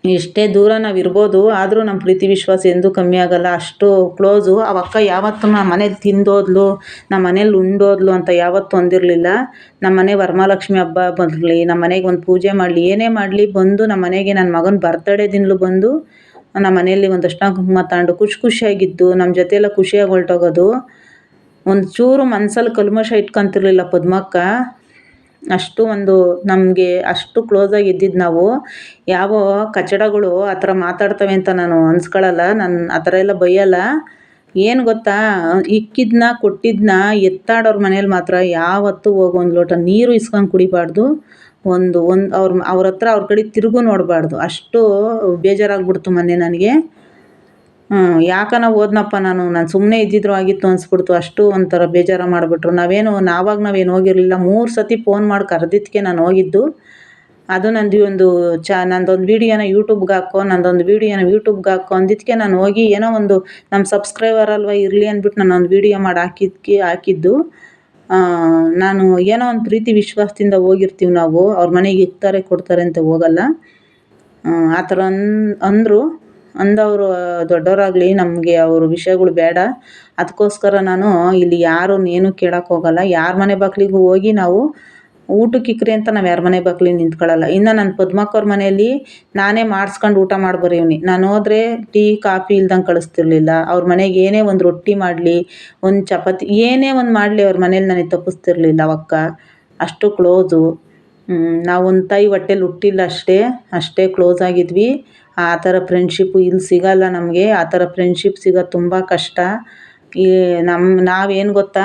ಎಷ್ಟೇ ದೂರ ನಾವು ಇರ್ಬೋದು, ಆದರೂ ನಮ್ಮ ಪ್ರೀತಿ ವಿಶ್ವಾಸ ಎಂದೂ ಕಮ್ಮಿ ಆಗೋಲ್ಲ, ಅಷ್ಟು ಕ್ಲೋಸು. ಅವಕ್ಕ ಯಾವತ್ತೂ ನಮ್ಮ ಮನೇಲಿ ತಿಂದೋದ್ಲು, ನಮ್ಮ ಮನೇಲಿ ಉಂಡೋದ್ಲು ಅಂತ ಯಾವತ್ತೂ ಅಂದಿರಲಿಲ್ಲ. ನಮ್ಮ ಮನೆ ವರಮಹಾಲಕ್ಷ್ಮಿ ಹಬ್ಬ ಬರಲಿ, ನಮ್ಮ ಮನೆಗೆ ಒಂದು ಪೂಜೆ ಮಾಡಲಿ, ಏನೇ ಮಾಡಲಿ ಬಂದು ನಮ್ಮ ಮನೆಗೆ ನನ್ನ ಮಗನ ಬರ್ತಡೇ ದಿನಲೂ ಬಂದು ನಮ್ಮ ಮನೆಯಲ್ಲಿ ಒಂದಷ್ಟು ಕುಂಕುಮ ತಗೊಂಡು ಖುಷಿಯಾಗಿದ್ದು ನಮ್ಮ ಜೊತೆ ಎಲ್ಲ ಖುಷಿಯಾಗಿ ಹೊರಟೋಗೋದು. ಒಂದು ಚೂರು ಮನ್ಸಲ್ಲಿ ಕಲ್ಮಶ ಇಟ್ಕೊಂತಿರ್ಲಿಲ್ಲ ಪದ್ಮಕ್ಕ. ಅಷ್ಟು ಒಂದು ನಮಗೆ ಅಷ್ಟು ಕ್ಲೋಸಾಗಿ ಇದ್ದಿದ್ದು ನಾವು. ಯಾವ ಕಚಡಗಳು ಆ ಥರ ಮಾತಾಡ್ತವೆ ಅಂತ ನಾನು ಅನ್ಸ್ಕೊಳ್ಳಲ್ಲ, ನಾನು ಆ ಥರ ಎಲ್ಲ ಬೈಯಲ್ಲ. ಏನು ಗೊತ್ತಾ, ಇಕ್ಕಿದ್ನ ಕೊಟ್ಟಿದ್ದನ್ನ ಎತ್ತಾಡೋರ ಮನೇಲಿ ಮಾತ್ರ ಯಾವತ್ತೂ ಹೋಗಿ ಒಂದು ಲೋಟ ನೀರು ಇಸ್ಕೊಂಡು ಕುಡಿಬಾರ್ದು. ಅವ್ರ ಹತ್ರ ಅವ್ರ ಕಡೆ ತಿರುಗೂ ನೋಡಬಾರ್ದು. ಅಷ್ಟು ಬೇಜಾರಾಗ್ಬಿಡ್ತು ಮೊನ್ನೆ ನನಗೆ. ಯಾಕನ ಹೋದ್ನಪ್ಪ ನಾನು ಸುಮ್ಮನೆ ಇದ್ದಿದ್ರು ಆಗಿತ್ತು ಅನಿಸ್ಬಿಡ್ತು. ಅಷ್ಟು ಒಂಥರ ಬೇಜಾರು ಮಾಡಿಬಿಟ್ರು. ನಾವೇನು ಹೋಗಿರಲಿಲ್ಲ. 3 ಸತಿ ಫೋನ್ ಮಾಡಿ ಕರೆದಿದ್ದಕ್ಕೆ ನಾನು ಹೋಗಿದ್ದು. ಅದು ನಂದೊಂದು ವೀಡಿಯೋನ ಯೂಟ್ಯೂಬ್ಗೆ ಹಾಕೋ ಅಂದಿದ್ದಕ್ಕೆ ನಾನು ಹೋಗಿ, ಏನೋ ಒಂದು ನಮ್ಮ ಸಬ್ಸ್ಕ್ರೈಬರ್ ಅಲ್ವ ಇರಲಿ ಅಂದ್ಬಿಟ್ಟು ನಾನು ಒಂದು ವೀಡಿಯೋ ಮಾಡಿ ಹಾಕಿದ್ದು. ನಾನು ಏನೋ ಒಂದು ಪ್ರೀತಿ ವಿಶ್ವಾಸದಿಂದ ಹೋಗಿರ್ತೀವಿ ನಾವು. ಅವ್ರ ಮನೆಗೆ ಇರ್ತಾರೆ ಕೊಡ್ತಾರೆ ಅಂತ ಹೋಗಲ್ಲ. ಆ ಥರ ಅಂದವರು ದೊಡ್ಡವರಾಗಲಿ, ನಮಗೆ ಅವ್ರ ವಿಷಯಗಳು ಬೇಡ. ಅದಕ್ಕೋಸ್ಕರ ನಾನು ಇಲ್ಲಿ ಏನೂ ಕೇಳೋಕ್ಕೆ ಹೋಗಲ್ಲ. ಯಾರ ಮನೆ ಬಾಗಿಲಿಗೂ ಹೋಗಿ ನಾವು ಊಟಕ್ಕೆ ಇಕ್ರಿ ಅಂತ ನಾವು ಯಾರ ಮನೆ ಬಾಗಿಲಿಗೆ ನಿಂತ್ಕೊಳ್ಳಲ್ಲ. ಇನ್ನು ನನ್ನ ಪದ್ಮಕ್ಕವ್ರ ಮನೆಯಲ್ಲಿ ನಾನೇ ಮಾಡಿಸ್ಕೊಂಡು ಊಟ ಮಾಡಿ ಬರೀವ್ನಿ. ನಾನು ಹೋದರೆ ಟೀ ಕಾಫಿ ಇಲ್ದಂಗೆ ಕಳಿಸ್ತಿರ್ಲಿಲ್ಲ. ಅವ್ರ ಮನೆಗೆ ಏನೇ ಒಂದು ರೊಟ್ಟಿ ಮಾಡಲಿ, ಒಂದು ಚಪಾತಿ ಏನೇ ಒಂದು ಮಾಡಲಿ ಅವ್ರ ಮನೇಲಿ ನನಗೆ ತಪ್ಪಿಸ್ತಿರ್ಲಿಲ್ಲ ಅವಕ್ಕ. ಅಷ್ಟು ಕ್ಲೋಸು. ನಾವು ಒಂದು ತಾಯಿ ಹೊಟ್ಟೇಲಿ ಹುಟ್ಟಿಲ್ಲ ಅಷ್ಟೇ ಕ್ಲೋಸ್ ಆಗಿದ್ವಿ. ಆ ಥರ ಫ್ರೆಂಡ್ಶಿಪ್ಪು ಇಲ್ಲಿ ಸಿಗೋಲ್ಲ ನಮಗೆ. ಆ ಥರ ಫ್ರೆಂಡ್ಶಿಪ್ ಸಿಗೋದು ತುಂಬ ಕಷ್ಟ. ನಾವೇನು ಗೊತ್ತಾ,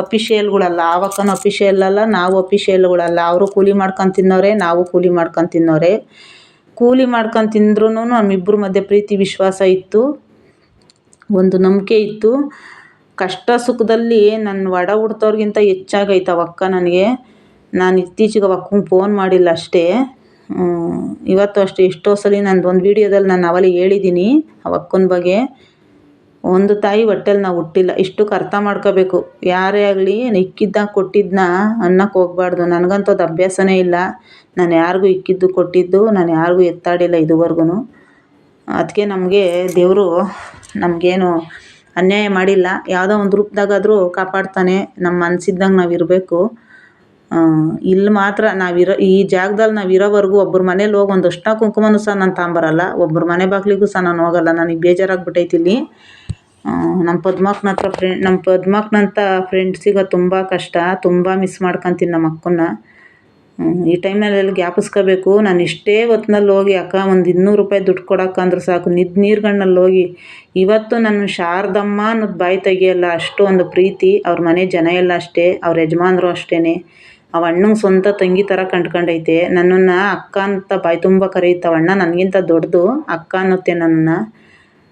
ಅಫಿಷಿಯಲ್ಗಳಲ್ಲ. ಆವಕ್ಕನೂ ಅಫಿಷಿಯಲ್ ಅಲ್ಲ, ನಾವು ಅಫಿಷಿಯಲ್ಗಳಲ್ಲ. ಅವರು ಕೂಲಿ ಮಾಡ್ಕೊಂಡು ತಿನ್ನೋರೆ, ನಾವು ಕೂಲಿ ಮಾಡ್ಕೊಂಡು ತಿನ್ನೋರೆ. ಕೂಲಿ ಮಾಡ್ಕೊಂಡು ತಿಂದ್ರೂ ನಮ್ಮಿಬ್ಬರ ಮಧ್ಯೆ ಪ್ರೀತಿ ವಿಶ್ವಾಸ ಇತ್ತು, ಒಂದು ನಂಬಿಕೆ ಇತ್ತು. ಕಷ್ಟ ಸುಖದಲ್ಲಿ ನನ್ನ ಒಡ ಹುಡ್ತವ್ರಿಗಿಂತ ಹೆಚ್ಚಾಗೈತೆ ಅವಕ್ಕ ನನಗೆ. ನಾನು ಇತ್ತೀಚೆಗೆ ಅವಕ್ಕಂಗೆ ಫೋನ್ ಮಾಡಿಲ್ಲ ಅಷ್ಟೇ. ಇವತ್ತು ಅಷ್ಟೇ ಎಷ್ಟೋ ಸಲ ನಂದು ಒಂದು ವೀಡಿಯೋದಲ್ಲಿ ನಾನು ಅವಲೇ ಹೇಳಿದ್ದೀನಿ ಅವಕ್ಕನ ಬಗ್ಗೆ. ಒಂದು ತಾಯಿ ಹೊಟ್ಟೇಲಿ ನಾವು ಹುಟ್ಟಿಲ್ಲ, ಇಷ್ಟಕ್ಕೆ ಅರ್ಥ ಮಾಡ್ಕೋಬೇಕು. ಯಾರೇ ಆಗಲಿ ಇಕ್ಕಿದ್ದಾಗ ಕೊಟ್ಟಿದ್ದನ್ನ ಅನ್ನಕ್ಕೆ ಹೋಗ್ಬಾರ್ದು. ನನಗಂತೂ ಅದು ಅಭ್ಯಾಸನೇ ಇಲ್ಲ. ನಾನು ಯಾರಿಗೂ ಇಕ್ಕಿದ್ದು ಕೊಟ್ಟಿದ್ದು ನಾನು ಯಾರಿಗೂ ಎತ್ತಾಡಿಲ್ಲ ಇದುವರೆಗೂ. ಅದಕ್ಕೆ ನಮಗೆ ದೇವರು ನಮಗೇನು ಅನ್ಯಾಯ ಮಾಡಿಲ್ಲ. ಯಾವುದೋ ಒಂದು ರೂಪದಾಗಾದರೂ ಕಾಪಾಡ್ತಾನೆ. ನಮ್ಮ ಮನಸ್ಸಿದ್ದಂಗೆ ನಾವು ಇರಬೇಕು. ಇಲ್ಲಿ ಮಾತ್ರ ಈ ಜಾಗದಲ್ಲಿ ನಾವು ಇರೋವರೆಗೂ ಒಬ್ಬರ ಮನೇಲಿ ಹೋಗಿ ಒಂದಷ್ಟು ಕುಂಕುಮನೂ ಸಹ ನಾನು ತಗೊಂಬರಲ್ಲ. ಒಬ್ಬರ ಮನೆ ಬಾಗಿಲಿಗೂ ಸಹ ನಾನು ಹೋಗಲ್ಲ. ನನಗೆ ಬೇಜಾರಾಗ್ಬಿಟ್ಟೈತಿ ಇಲ್ಲಿ. ನಮ್ಮ ಪದ್ಮಕ್ಕನಂಥ ಫ್ರೆಂಡ್ ಸಿಗೋದು ತುಂಬ ಕಷ್ಟ. ತುಂಬ ಮಿಸ್ ಮಾಡ್ಕೊತೀನಿ ನಮ್ಮ ಅಕ್ಕನ್ನ. ಈ ಟೈಮ್ನಲ್ಲಿ ಜ್ಞಾಪಿಸ್ಕೋಬೇಕು. ನಾನು ಇಷ್ಟೇ ಹೊತ್ನಲ್ಲಿ ಹೋಗಿ ಅಕ್ಕ ಒಂದು 200 ರೂಪಾಯಿ ದುಡ್ಡು ಕೊಡೋಕ್ಕಂದ್ರೆ ಸಾಕು, ನೀರ್ಗಣ್ಣಲ್ಲಿ ಹೋಗಿ ಇವತ್ತು ನನ್ನ ಶಾರದಮ್ಮ ಅನ್ನೋದು ಬಾಯಿ ತೆಗಿಯಲ್ಲ. ಅಷ್ಟು ಒಂದು ಪ್ರೀತಿ. ಅವ್ರ ಮನೆ ಜನ ಎಲ್ಲ ಅಷ್ಟೇ, ಅವ್ರ ಯಜಮಾನ್ರು ಅಷ್ಟೇ. ಅವ ಅಣ್ಣಂಗೆ ಸ್ವಂತ ತಂಗಿ ಥರ ಕಂಡ್ಕೊಂಡೈತೆ. ನನ್ನನ್ನು ಅಕ್ಕ ಅಂತ ಬಾಯಿ ತುಂಬ ಕರೆಯುತ್ತೆ. ಅಣ್ಣ ನನಗಿಂತ ದೊಡ್ಡದು, ಅಕ್ಕ ಅನ್ನುತ್ತೆ ನನ್ನನ್ನು.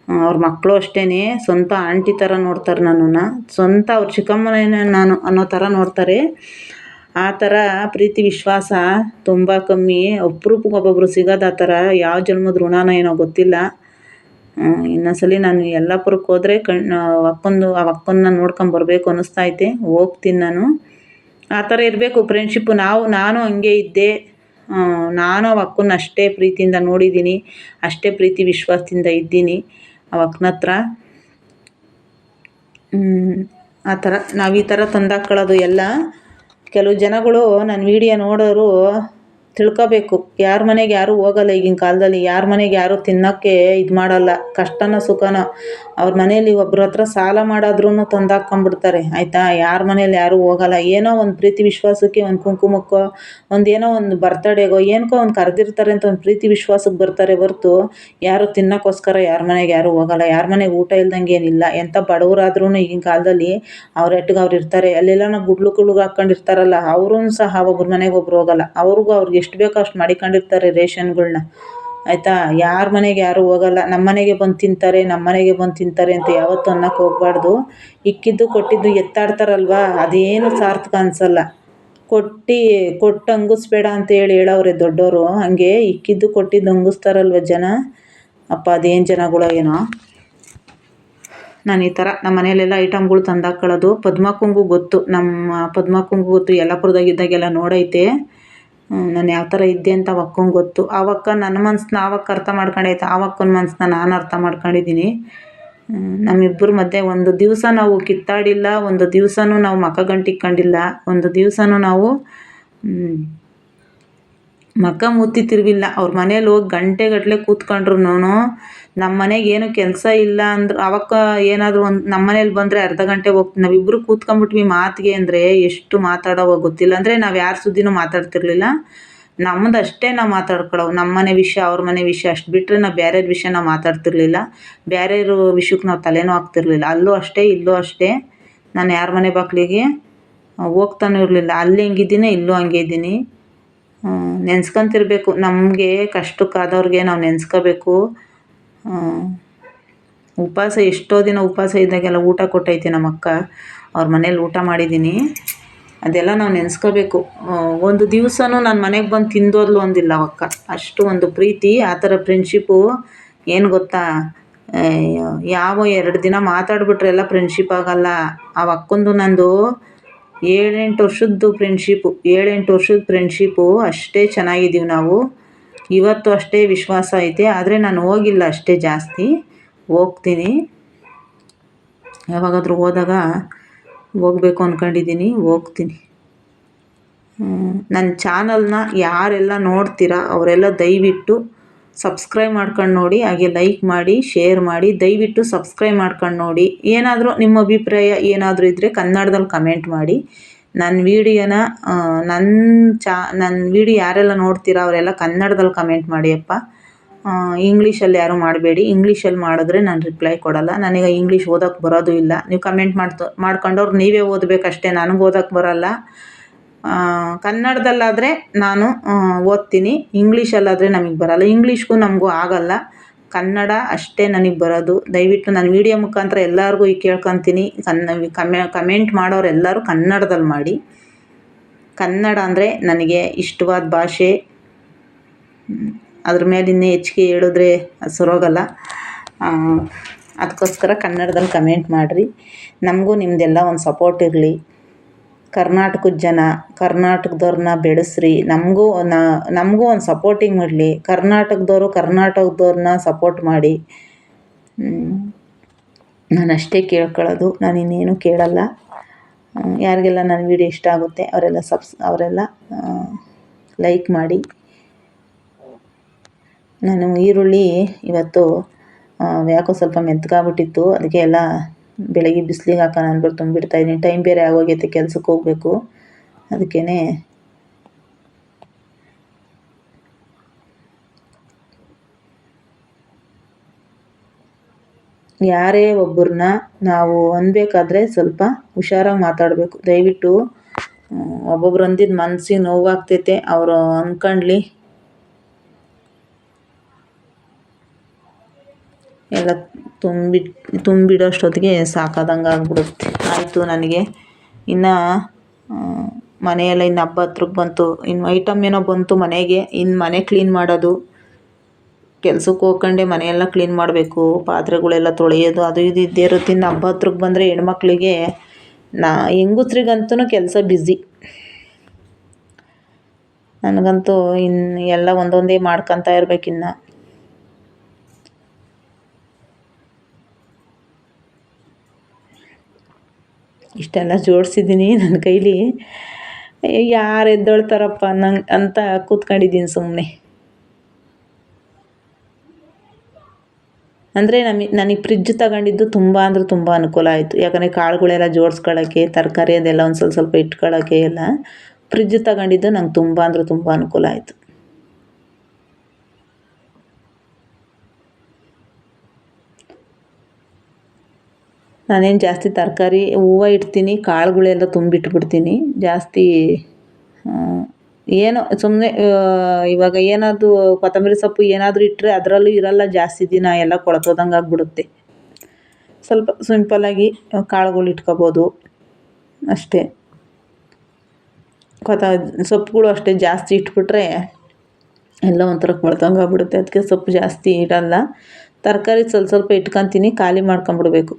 ಅವ್ರ ಮಕ್ಕಳು ಅಷ್ಟೇ, ಸ್ವಂತ ಆಂಟಿ ಥರ ನೋಡ್ತಾರೆ ನನ್ನನ್ನು. ಸ್ವಂತ ಅವ್ರ ಚಿಕ್ಕಮ್ಮನೇ ನಾನು ಅನ್ನೋ ಥರ ನೋಡ್ತಾರೆ. ಆ ಥರ ಪ್ರೀತಿ ವಿಶ್ವಾಸ ತುಂಬ ಕಮ್ಮಿ. ಅಪರೂಪಕ್ಕೆ ಒಬ್ಬೊಬ್ಬರು ಸಿಗೋದು ಆ ಥರ. ಯಾವ ಜನ್ಮದ ಋಣನೋ ಏನೋ ಗೊತ್ತಿಲ್ಲ. ಇನ್ನೊಂದ್ಸಲಿ ನಾನು ಯಲ್ಲಾಪುರಕ್ಕೆ ಹೋದರೆ ಅಕ್ಕನ್ನ ನೋಡ್ಕೊಂಬರ್ಬೇಕು ಅನ್ನಿಸ್ತೈತೆ. ಹೋಗ್ತೀನಿ ನಾನು. ಆ ಥರ ಇರಬೇಕು ಫ್ರೆಂಡ್ಶಿಪ್ಪು. ನಾನು ಹಂಗೆ ಇದ್ದೆ. ನಾನು ಅಕ್ಕನ್ನ ಅಷ್ಟೇ ಪ್ರೀತಿಯಿಂದ ನೋಡಿದ್ದೀನಿ, ಅಷ್ಟೇ ಪ್ರೀತಿ ವಿಶ್ವಾಸದಿಂದ ಇದ್ದೀನಿ ಅಕ್ಕನ ಹತ್ರ. ಆ ಥರ ನಾವು ಈ ಥರ ತಂದಾಕ್ಕೊಳ್ಳೋದು ಎಲ್ಲ. ಕೆಲವು ಜನಗಳು ನನ್ನ ವೀಡಿಯೋ ನೋಡೋರು ತಿಳ್ಕೊಬೇಕು. ಯಾರ ಮನೆಗೆ ಯಾರೂ ಹೋಗಲ್ಲ ಈಗಿನ ಕಾಲದಲ್ಲಿ. ಯಾರ ಮನೆಗೆ ಯಾರೂ ತಿನ್ನೋಕ್ಕೆ ಇದು ಮಾಡಲ್ಲ. ಕಷ್ಟನೋ ಸುಖನೋ ಅವ್ರ ಮನೇಲಿ ಒಬ್ರ ಹತ್ರ ಸಾಲ ಮಾಡಾದ್ರೂ ತಂದಾಕ್ಕೊಂಬಿಡ್ತಾರೆ ಆಯಿತಾ. ಯಾರ ಮನೇಲಿ ಯಾರೂ ಹೋಗಲ್ಲ. ಏನೋ ಒಂದು ಪ್ರೀತಿ ವಿಶ್ವಾಸಕ್ಕೆ ಒಂದು ಕುಂಕುಮಕ್ಕೋ ಏನೋ ಒಂದು ಬರ್ತಡೇಗೋ ಏನಕ್ಕೋ ಒಂದು ಕರೆದಿರ್ತಾರೆ ಅಂತ ಒಂದು ಪ್ರೀತಿ ವಿಶ್ವಾಸಕ್ಕೆ ಬರ್ತಾರೆ ಹೊರ್ತು ಯಾರು ತಿನ್ನೋಕ್ಕೋಸ್ಕರ ಯಾರ ಮನೆಗೆ ಯಾರೂ ಹೋಗಲ್ಲ. ಯಾರ ಮನೆಗೆ ಊಟ ಇಲ್ದಂಗೆ ಏನಿಲ್ಲ. ಎಂಥ ಬಡವರಾದ್ರೂ ಈಗಿನ ಕಾಲದಲ್ಲಿ ಅವ್ರೆಟ್ಗೆ ಅವ್ರು ಇರ್ತಾರೆ. ಅಲ್ಲೆಲ್ಲ ಗುಡ್ಲು ಕುಳ್ಳುಗೆ ಹಾಕ್ಕೊಂಡಿರ್ತಾರಲ್ಲ ಅವ್ರೂ ಸಹ ಒಬ್ರ ಮನೆಗೆ ಒಬ್ರು ಹೋಗಲ್ಲ. ಅವ್ರಿಗೆ ಎಷ್ಟು ಬೇಕೋ ಅಷ್ಟು ಮಡಿಕೊಂಡಿರ್ತಾರೆ ರೇಷನ್ಗಳ್ನ ಆಯಿತಾ. ಯಾರ ಮನೆಗೆ ಯಾರೂ ಹೋಗಲ್ಲ. ನಮ್ಮ ಮನೆಗೆ ಬಂದು ತಿಂತಾರೆ ನಮ್ಮ ಮನೆಗೆ ಬಂದು ತಿಂತಾರೆ ಅಂತ ಯಾವತ್ತೂ ಅನ್ನಕ್ಕೆ ಹೋಗಬಾರ್ದು. ಇಕ್ಕಿದ್ದು ಕೊಟ್ಟಿದ್ದು ಎತ್ತಾಡ್ತಾರಲ್ವ ಅದೇನು ಸಾರ್ಥಕ ಅನಿಸಲ್ಲ. ಕೊಟ್ಟು ಹಂಗಿಸ್ಬೇಡ ಅಂತ ಹೇಳವ್ರೆ ದೊಡ್ಡವರು. ಹಂಗೆ ಇಕ್ಕಿದ್ದು ಕೊಟ್ಟಿದ್ದು ಹಂಗಿಸ್ತಾರಲ್ವ ಜನ. ಅಪ್ಪ ಅದೇನು ಜನಗಳೋ ಏನೋ. ನಾನು ಈ ಥರ ನಮ್ಮ ಮನೆಯಲ್ಲೆಲ್ಲ ಐಟಮ್ಗಳು ತಂದಾಕೊಳ್ಳೋದು. ಪದ್ಮಕ್ಕಂಗೂ ಗೊತ್ತು, ನಮ್ಮ ಪದ್ಮಕ್ಕಂಗೂ ಗೊತ್ತು. ಯಲ್ಲಾಪುರದಾಗಿದ್ದಾಗೆಲ್ಲ ನೋಡೈತೆ ನಾನು ಯಾವ ಥರ ಇದ್ದೆ ಅಂತ ಅವಕ್ಕಂಗೆ ಗೊತ್ತು. ಆವಕ್ಕ ನನ್ನ ಮನಸ್ಸನ್ನ ಆವಕ್ಕ ಅರ್ಥ ಮಾಡ್ಕೊಂಡೈತೆ, ಆವಕ್ಕನ ಮನಸ್ಸನ್ನ ನಾನು ಅರ್ಥ ಮಾಡ್ಕೊಂಡಿದ್ದೀನಿ. ನಮ್ಮಿಬ್ಬರ ಮಧ್ಯೆ ಒಂದು ದಿವಸ ನಾವು ಕಿತ್ತಾಡಿಲ್ಲ, ಒಂದು ದಿವಸನೂ ನಾವು ಮಖ ಗಂಟಿಕ್ಕೊಂಡಿಲ್ಲ, ಒಂದು ದಿವಸನೂ ನಾವು ಮಖ ಮೂತಿ ತಿರುವಿಲ್ಲ. ಅವ್ರ ಮನೇಲಿ ಹೋಗಿ ಗಂಟೆಗಟ್ಟಲೆ ಕೂತ್ಕೊಂಡ್ರು. ನಮ್ಮ ಮನೆಗೆ ಏನು ಕೆಲಸ ಇಲ್ಲ ಅಂದ್ರೆ ಅವಕ್ಕ ಏನಾದರೂ ಒಂದು ನಮ್ಮ ಮನೇಲಿ ಬಂದರೆ ಅರ್ಧ ಗಂಟೆ ಹೋಗ್ತೀನಿ. ನಾವಿಬ್ಬರು ಕೂತ್ಕೊಂಡ್ಬಿಟ್ವಿ ಮಾತಿಗೆ ಅಂದರೆ ಎಷ್ಟು ಮಾತಾಡೋವೋ ಗೊತ್ತಿಲ್ಲ. ಅಂದರೆ ನಾವು ಯಾರ ಸುದ್ದಿನೂ ಮಾತಾಡ್ತಿರ್ಲಿಲ್ಲ. ನಮ್ಮದು ಅಷ್ಟೇ ನಾವು ಮಾತಾಡ್ಕೊಳ್ಳೋವು. ನಮ್ಮ ಮನೆ ವಿಷಯ ಅವ್ರ ಮನೆ ವಿಷಯ ಅಷ್ಟು ಬಿಟ್ಟರೆ ನಾವು ಬೇರೆಯವ್ರ ವಿಷಯ ನಾವು ಮಾತಾಡ್ತಿರ್ಲಿಲ್ಲ. ಬೇರೆಯವ್ರ ವಿಷಯಕ್ಕೆ ನಾವು ತಲೆನೂ ಹಾಕ್ತಿರ್ಲಿಲ್ಲ. ಅಲ್ಲೂ ಅಷ್ಟೇ ಇಲ್ಲೂ ಅಷ್ಟೇ. ನಾನು ಯಾರ ಮನೆ ಬಾಗಿಲಿಗೆ ಹೋಗ್ತಾನೂ ಇರಲಿಲ್ಲ. ಅಲ್ಲಿ ಹೆಂಗಿದ್ದೀನಿ ಇಲ್ಲೂ ಹಂಗೆ ಇದ್ದೀನಿ. ನೆನ್ಸ್ಕೊಂತಿರ್ಬೇಕು. ನಮಗೆ ಕಷ್ಟಕ್ಕಾದವ್ರಿಗೆ ನಾವು ನೆನ್ಸ್ಕೋಬೇಕು. ಉಪವಾಸ ಎಷ್ಟೋ ದಿನ ಉಪವಾಸ ಇದ್ದಾಗೆಲ್ಲ ಊಟ ಕೊಟ್ಟೈತೆ ನಮ್ಮ ಅಕ್ಕ. ಅವ್ರ ಮನೇಲಿ ಊಟ ಮಾಡಿದ್ದೀನಿ. ಅದೆಲ್ಲ ನಾವು ನೆನ್ಸ್ಕೋಬೇಕು. ಒಂದು ದಿವಸನೂ ನನ್ನ ಮನೆಗೆ ಬಂದು ತಿಂದೋದ್ಲು ಅಂದಿಲ್ಲ ಅವಕ್ಕ. ಅಷ್ಟು ಒಂದು ಪ್ರೀತಿ. ಆ ಥರ ಫ್ರೆಂಡ್ಶಿಪ್ಪು ಏನು ಗೊತ್ತಾ, ಯಾವ 2 ದಿನ ಮಾತಾಡ್ಬಿಟ್ರೆ ಎಲ್ಲ ಫ್ರೆಂಡ್ಶಿಪ್ ಆಗಲ್ಲ. ಆ ಅಕ್ಕಂದು ನಂದು 7-8 ವರ್ಷದ್ದು ಫ್ರೆಂಡ್ಶಿಪ್ಪು. 7-8 ವರ್ಷದ ಫ್ರೆಂಡ್ಶಿಪ್ಪು. ಅಷ್ಟೇ ಚೆನ್ನಾಗಿದ್ದೀವಿ ನಾವು. ಇವತ್ತು ಅಷ್ಟೇ ವಿಶ್ವಾಸ ಐತೆ. ಆದರೆ ನಾನು ಹೋಗಿಲ್ಲ ಅಷ್ಟೇ ಜಾಸ್ತಿ. ಹೋಗ್ತೀನಿ, ಯಾವಾಗಾದರೂ ಹೋದಾಗ ಹೋಗ್ಬೇಕು ಅಂದ್ಕೊಂಡಿದ್ದೀನಿ, ಹೋಗ್ತೀನಿ. ನನ್ನ ಚಾನಲ್ನ ಯಾರೆಲ್ಲ ನೋಡ್ತೀರಾ ಅವರೆಲ್ಲ ದಯವಿಟ್ಟು ಸಬ್ಸ್ಕ್ರೈಬ್ ಮಾಡ್ಕೊಂಡು ನೋಡಿ, ಹಾಗೆ ಲೈಕ್ ಮಾಡಿ, ಶೇರ್ ಮಾಡಿ. ದಯವಿಟ್ಟು ಸಬ್ಸ್ಕ್ರೈಬ್ ಮಾಡ್ಕೊಂಡು ನೋಡಿ. ಏನಾದರೂ ನಿಮ್ಮ ಅಭಿಪ್ರಾಯ ಏನಾದರೂ ಇದ್ದರೆ ಕನ್ನಡದಲ್ಲಿ ಕಮೆಂಟ್ ಮಾಡಿ. ನನ್ನ ವೀಡಿಯೋನ ನನ್ನ ವೀಡಿಯೋ ಯಾರೆಲ್ಲ ನೋಡ್ತೀರಾ ಅವರೆಲ್ಲ ಕನ್ನಡದಲ್ಲಿ ಕಮೆಂಟ್ ಮಾಡಿ ಅಪ್ಪ. ಇಂಗ್ಲೀಷಲ್ಲಿ ಯಾರೂ ಮಾಡಬೇಡಿ. ಇಂಗ್ಲೀಷಲ್ಲಿ ಮಾಡಿದ್ರೆ ನಾನು ರಿಪ್ಲೈ ಕೊಡಲ್ಲ. ನನಗೆ ಇಂಗ್ಲೀಷ್ ಓದೋಕ್ಕೆ ಬರೋದು ಇಲ್ಲ. ನೀವು ಕಮೆಂಟ್ ಮಾಡ್ಕೊಂಡವ್ರು ನೀವೇ ಓದಬೇಕಷ್ಟೇ, ನನಗೆ ಓದೋಕ್ಕೆ ಬರೋಲ್ಲ. ಕನ್ನಡದಲ್ಲಾದರೆ ನಾನು ಓದ್ತೀನಿ, ಇಂಗ್ಲೀಷಲ್ಲಾದರೆ ನಮಗೆ ಬರೋಲ್ಲ. ಇಂಗ್ಲೀಷ್ಗೂ ನಮಗೂ ಆಗಲ್ಲ. ಕನ್ನಡ ಅಷ್ಟೇ ನನಗೆ ಬರೋದು. ದಯವಿಟ್ಟು ನನ್ನ ವೀಡಿಯೋ ಮುಖಾಂತರ ಎಲ್ಲರಿಗೂ ಕೇಳ್ಕೊತೀನಿ, ಕಮೆಂಟ್ ಮಾಡೋರು ಎಲ್ಲರೂ ಕನ್ನಡದಲ್ಲಿ ಮಾಡಿ. ಕನ್ನಡ ಅಂದರೆ ನನಗೆ ಇಷ್ಟವಾದ ಭಾಷೆ. ಅದ್ರ ಮೇಲೆ ಇನ್ನೂ ಹೆಚ್ಚಿಗೆ ಹೇಳಿದ್ರೆ ಅದು ಸರೋಗಲ್ಲ. ಅದಕ್ಕೋಸ್ಕರ ಕನ್ನಡದಲ್ಲಿ ಕಮೆಂಟ್ ಮಾಡಿರಿ. ನಮಗೂ ನಿಮ್ಮದೆಲ್ಲ ಒಂದು ಸಪೋರ್ಟ್ ಇರಲಿ. ಕರ್ನಾಟಕದ ಜನ, ಕರ್ನಾಟಕದವ್ರನ್ನ ಬೆಳೆಸ್ರಿ. ನಮಗೂ ಒಂದು ಸಪೋರ್ಟಿಂಗ್ ಮಾಡಲಿ. ಕರ್ನಾಟಕದವ್ರನ್ನ ಸಪೋರ್ಟ್ ಮಾಡಿ. ನಾನು ಅಷ್ಟೇ ಕೇಳ್ಕೊಳ್ಳೋದು, ನಾನು ಇನ್ನೇನು ಕೇಳಲ್ಲ. ಯಾರಿಗೆಲ್ಲ ನನ್ನ ವೀಡಿಯೋ ಇಷ್ಟ ಆಗುತ್ತೆ ಅವರೆಲ್ಲ ಲೈಕ್ ಮಾಡಿ. ನಾನು ಈರುಳ್ಳಿ ಇವತ್ತು ಯಾಕೋ ಸ್ವಲ್ಪ ಮೆತ್ತಗಾಗ್ಬಿಟ್ಟಿತ್ತು. ಅದಕ್ಕೆ ಎಲ್ಲ ಬೆಳಗ್ಗೆ ಬಿಸಿಲಿಗೆ ಹಾಕೋಣ ಅಂದ್ಬಿಟ್ಟು ತುಂಬಿಡ್ತಾಯಿದ್ದೀನಿ. ಟೈಮ್ ಬೇರೆ ಆಗೋಗೈತೆ, ಕೆಲ್ಸಕ್ಕೆ ಹೋಗಬೇಕು. ಅದಕ್ಕೇ ಯಾರೇ ಒಬ್ಬರನ್ನ ನಾವು ಅನ್ಬೇಕಾದ್ರೆ ಸ್ವಲ್ಪ ಹುಷಾರಾಗಿ ಮಾತಾಡಬೇಕು. ದಯವಿಟ್ಟು ಒಬ್ಬೊಬ್ರು ಅಂದಿದ್ದು ಮನಸ್ಸಿಗೆ ನೋವಾಗ್ತೈತೆ. ಅವರು ಅಂದ್ಕೊಂಡ್ಲಿ. ಎಲ್ಲ ತುಂಬಿಡೋಷ್ಟೊತ್ತಿಗೆ ಸಾಕಾದಂಗೆ ಆಗ್ಬಿಡುತ್ತೆ. ಆಯಿತು ನನಗೆ. ಇನ್ನು ಮನೆಯೆಲ್ಲ ಇನ್ನು ಹಬ್ಬ ಹತ್ರಕ್ಕೆ ಬಂತು. ಇನ್ನು ಐಟಮ್ ಏನೋ ಬಂತು ಮನೆಗೆ. ಇನ್ನು ಮನೆ ಕ್ಲೀನ್ ಮಾಡೋದು. ಕೆಲ್ಸಕ್ಕೆ ಹೋಗ್ಕೊಂಡೆ ಮನೆಯೆಲ್ಲ ಕ್ಲೀನ್ ಮಾಡಬೇಕು. ಪಾತ್ರೆಗಳೆಲ್ಲ ತೊಳೆಯೋದು ಅದು ಇದು ಇದ್ದೇ ಇರುತ್ತೆ. ಇನ್ನು ಹಬ್ಬ ಹತ್ರಕ್ಕೆ ಬಂದರೆ ಹೆಣ್ಮಕ್ಳಿಗೆ ಹೆಂಗಸ್ರಿಗಂತೂ ಕೆಲಸ ಬ್ಯುಸಿ. ನನಗಂತೂ ಇನ್ನು ಎಲ್ಲ ಒಂದೊಂದೇ ಮಾಡ್ಕೊತಾ ಇರ್ಬೇಕಿನ್ನು. ಇಷ್ಟೆಲ್ಲ ಜೋಡಿಸಿದ್ದೀನಿ ನನ್ನ ಕೈಲಿ. ಯಾರು ಎದ್ದೇಳ್ತಾರಪ್ಪ ನಂಗೆ ಅಂತ ಕೂತ್ಕೊಂಡಿದ್ದೀನಿ ಸುಮ್ಮನೆ. ಅಂದರೆ ನನಗೆ ಫ್ರಿಜ್ ತಗೊಂಡಿದ್ದು ತುಂಬ ಅಂದ್ರೆ ತುಂಬ ಅನುಕೂಲ ಆಯಿತು. ಯಾಕಂದರೆ ಕಾಳುಗಳೆಲ್ಲ ಜೋಡಿಸ್ಕೊಳ್ಳೋಕ್ಕೆ, ತರಕಾರಿ ಅದೆಲ್ಲ ಒಂದು ಸ್ವಲ್ಪ ಇಟ್ಕೊಳ್ಳೋಕ್ಕೆ ಎಲ್ಲ ಫ್ರಿಜ್ ತಗೊಂಡಿದ್ದು ನಂಗೆ ತುಂಬ ಅಂದ್ರೆ ತುಂಬ ಅನುಕೂಲ ಆಯಿತು. ನಾನೇನು ಜಾಸ್ತಿ ತರಕಾರಿ ಹೂವು ಇಡ್ತೀನಿ, ಕಾಳುಗಳೆಲ್ಲ ತುಂಬಿಟ್ಬಿಡ್ತೀನಿ ಜಾಸ್ತಿ. ಏನೋ ಸುಮ್ಮನೆ ಇವಾಗ ಏನಾದರೂ ಕೊತ್ತಂಬರಿ ಸೊಪ್ಪು ಏನಾದರೂ ಇಟ್ಟರೆ ಅದರಲ್ಲೂ ಇರಲ್ಲ ಜಾಸ್ತಿ ದಿನ, ಎಲ್ಲ ಕೊಳ್ತೋದಂಗೆ ಆಗಿಬಿಡುತ್ತೆ. ಸ್ವಲ್ಪ ಸಿಂಪಲ್ಲಾಗಿ ಕಾಳುಗಳು ಇಟ್ಕೊಬೋದು ಅಷ್ಟೇ. ಸೊಪ್ಪುಗಳು ಅಷ್ಟೇ ಜಾಸ್ತಿ ಇಟ್ಬಿಟ್ರೆ ಎಲ್ಲ ಒಂಥರ ಕೊಳ್ತಂಗೆ ಆಗ್ಬಿಡುತ್ತೆ. ಅದಕ್ಕೆ ಸೊಪ್ಪು ಜಾಸ್ತಿ ಇಡಲ್ಲ. ತರಕಾರಿ ಸ್ವಲ್ಪ ಇಟ್ಕೊತೀನಿ, ಖಾಲಿ ಮಾಡ್ಕೊಂಬಿಡ್ಬೇಕು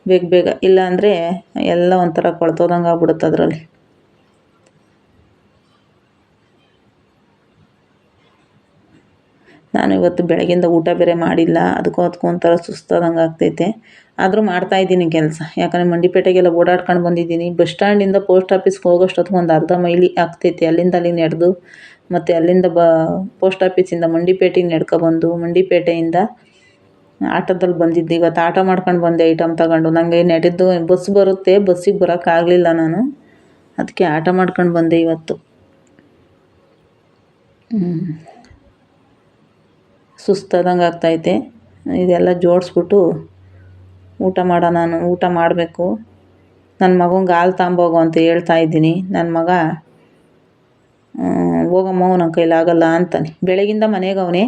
ಬೇಗ ಬೇಗ. ಇಲ್ಲಾಂದರೆ ಎಲ್ಲ ಒಂಥರ ಕೊಳ್ತೋದಂಗೆ ಆಗ್ಬಿಡುತ್ತೆ ಅದರಲ್ಲಿ. ನಾನು ಇವತ್ತು ಬೆಳಗ್ಗಿಂದ ಊಟ ಬೇರೆ ಮಾಡಿಲ್ಲ, ಅದಕ್ಕೂ ಒಂಥರ ಸುಸ್ತಾದಂಗೆ ಆಗ್ತೈತೆ. ಆದರೂ ಮಾಡ್ತಾಯಿದ್ದೀನಿ ಕೆಲಸ. ಯಾಕಂದರೆ ಮಂಡಿಪೇಟೆಗೆಲ್ಲ ಓಡಾಡ್ಕೊಂಡು ಬಂದಿದ್ದೀನಿ. ಬಸ್ ಸ್ಟ್ಯಾಂಡಿಂದ ಪೋಸ್ಟ್ ಆಫೀಸ್ಗೆ ಹೋಗೋಷ್ಟೊತ್ತಿಗೆ ಒಂದು ಅರ್ಧ ಮೈಲಿ ಆಗ್ತೈತೆ. ಅಲ್ಲಿಂದ ಅಲ್ಲಿಗೆ ನಡೆದು ಮತ್ತು ಅಲ್ಲಿಂದ ಪೋಸ್ಟ್ ಆಫೀಸಿಂದ ಮಂಡಿಪೇಟೆಗೆ ನಡ್ಕೊಬಂದು, ಮಂಡಿಪೇಟೆಯಿಂದ ಆಟೋದಲ್ಲಿ ಬಂದಿದ್ದೆ. ಇವತ್ತು ಆಟೋ ಮಾಡ್ಕೊಂಡು ಬಂದೆ ಐಟಮ್ ತಗೊಂಡು. ನನಗೆ ನಡೆದು ಬಸ್ ಬರುತ್ತೆ, ಬಸ್ಸಿಗೆ ಬರೋಕ್ಕಾಗಲಿಲ್ಲ ನಾನು, ಅದಕ್ಕೆ ಆಟೋ ಮಾಡ್ಕೊಂಡು ಬಂದೆ ಇವತ್ತು. ಸುಸ್ತಾದಂಗೆ ಆಗ್ತೈತೆ. ಇದೆಲ್ಲ ಜೋಡಿಸ್ಬಿಟ್ಟು ಊಟ ನಾನು ಊಟ ಮಾಡಬೇಕು. ನನ್ನ ಮಗಂಗೆ ಹಾಲು ತಗೊಂಬೋಗು ಅಂತ ಹೇಳ್ತಾಯಿದ್ದೀನಿ. ನನ್ನ ಮಗ ಹೋಗಮ್ಮ ನನ್ನ ಕೈಲಾಗಲ್ಲ ಅಂತಾನೆ. ಬೆಳಗಿಂದ ಮನೆಗೆ ಅವನೇ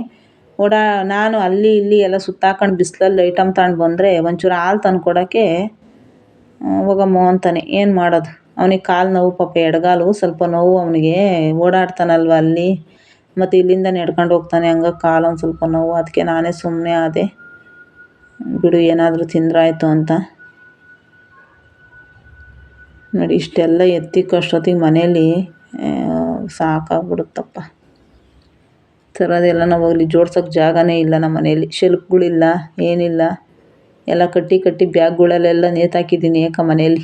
ನಾನು ಅಲ್ಲಿ ಇಲ್ಲಿ ಎಲ್ಲ ಸುತ್ತಾಕೊಂಡು ಬಿಸಿಲಲ್ಲಿ ಐಟಮ್ ತಗೊಂಡು ಬಂದರೆ ಒಂಚೂರು ಹಾಲು ತಂದು ಕೊಡೋಕ್ಕೆ ಹೋಗಮ್ಮ ಅಂತಾನೆ. ಏನು ಮಾಡೋದು, ಅವನಿಗೆ ಕಾಲು ನೋವು ಪಾಪ, ಎಡಗಾಲು ಸ್ವಲ್ಪ ನೋವು ಅವನಿಗೆ. ಓಡಾಡ್ತಾನಲ್ವ ಅಲ್ಲಿ, ಮತ್ತು ಇಲ್ಲಿಂದ ನಡ್ಕೊಂಡು ಹೋಗ್ತಾನೆ, ಹಂಗಾಗಿ ಕಾಲು ಒಂದು ಸ್ವಲ್ಪ ನೋವು. ಅದಕ್ಕೆ ನಾನೇ ಸುಮ್ಮನೆ ಆದೆ, ಬಿಡು ಏನಾದರೂ ತಿಂದ್ರಾಯ್ತು ಅಂತ. ನೋಡಿ ಇಷ್ಟೆಲ್ಲ ಎತ್ತಿಕ್ಕಷ್ಟೊತ್ತಿಗೆ ಮನೇಲಿ ಸಾಕಾಗ್ಬಿಡುತ್ತಪ್ಪ. ತರೋದೆಲ್ಲ ನಾವು ಹೋಗಲಿ, ಜೋಡ್ಸೋಕ್ಕೆ ಜಾಗನೇ ಇಲ್ಲ ನಮ್ಮ ಮನೇಲಿ. ಶೆಲ್ಫ್ಗಳಿಲ್ಲ, ಏನಿಲ್ಲ. ಎಲ್ಲ ಕಟ್ಟಿ ಬ್ಯಾಗ್ಗಳಲ್ಲೆಲ್ಲ ನೇತಾಕಿದ್ದೀನಿ ಏಕ ಮನೇಲಿ.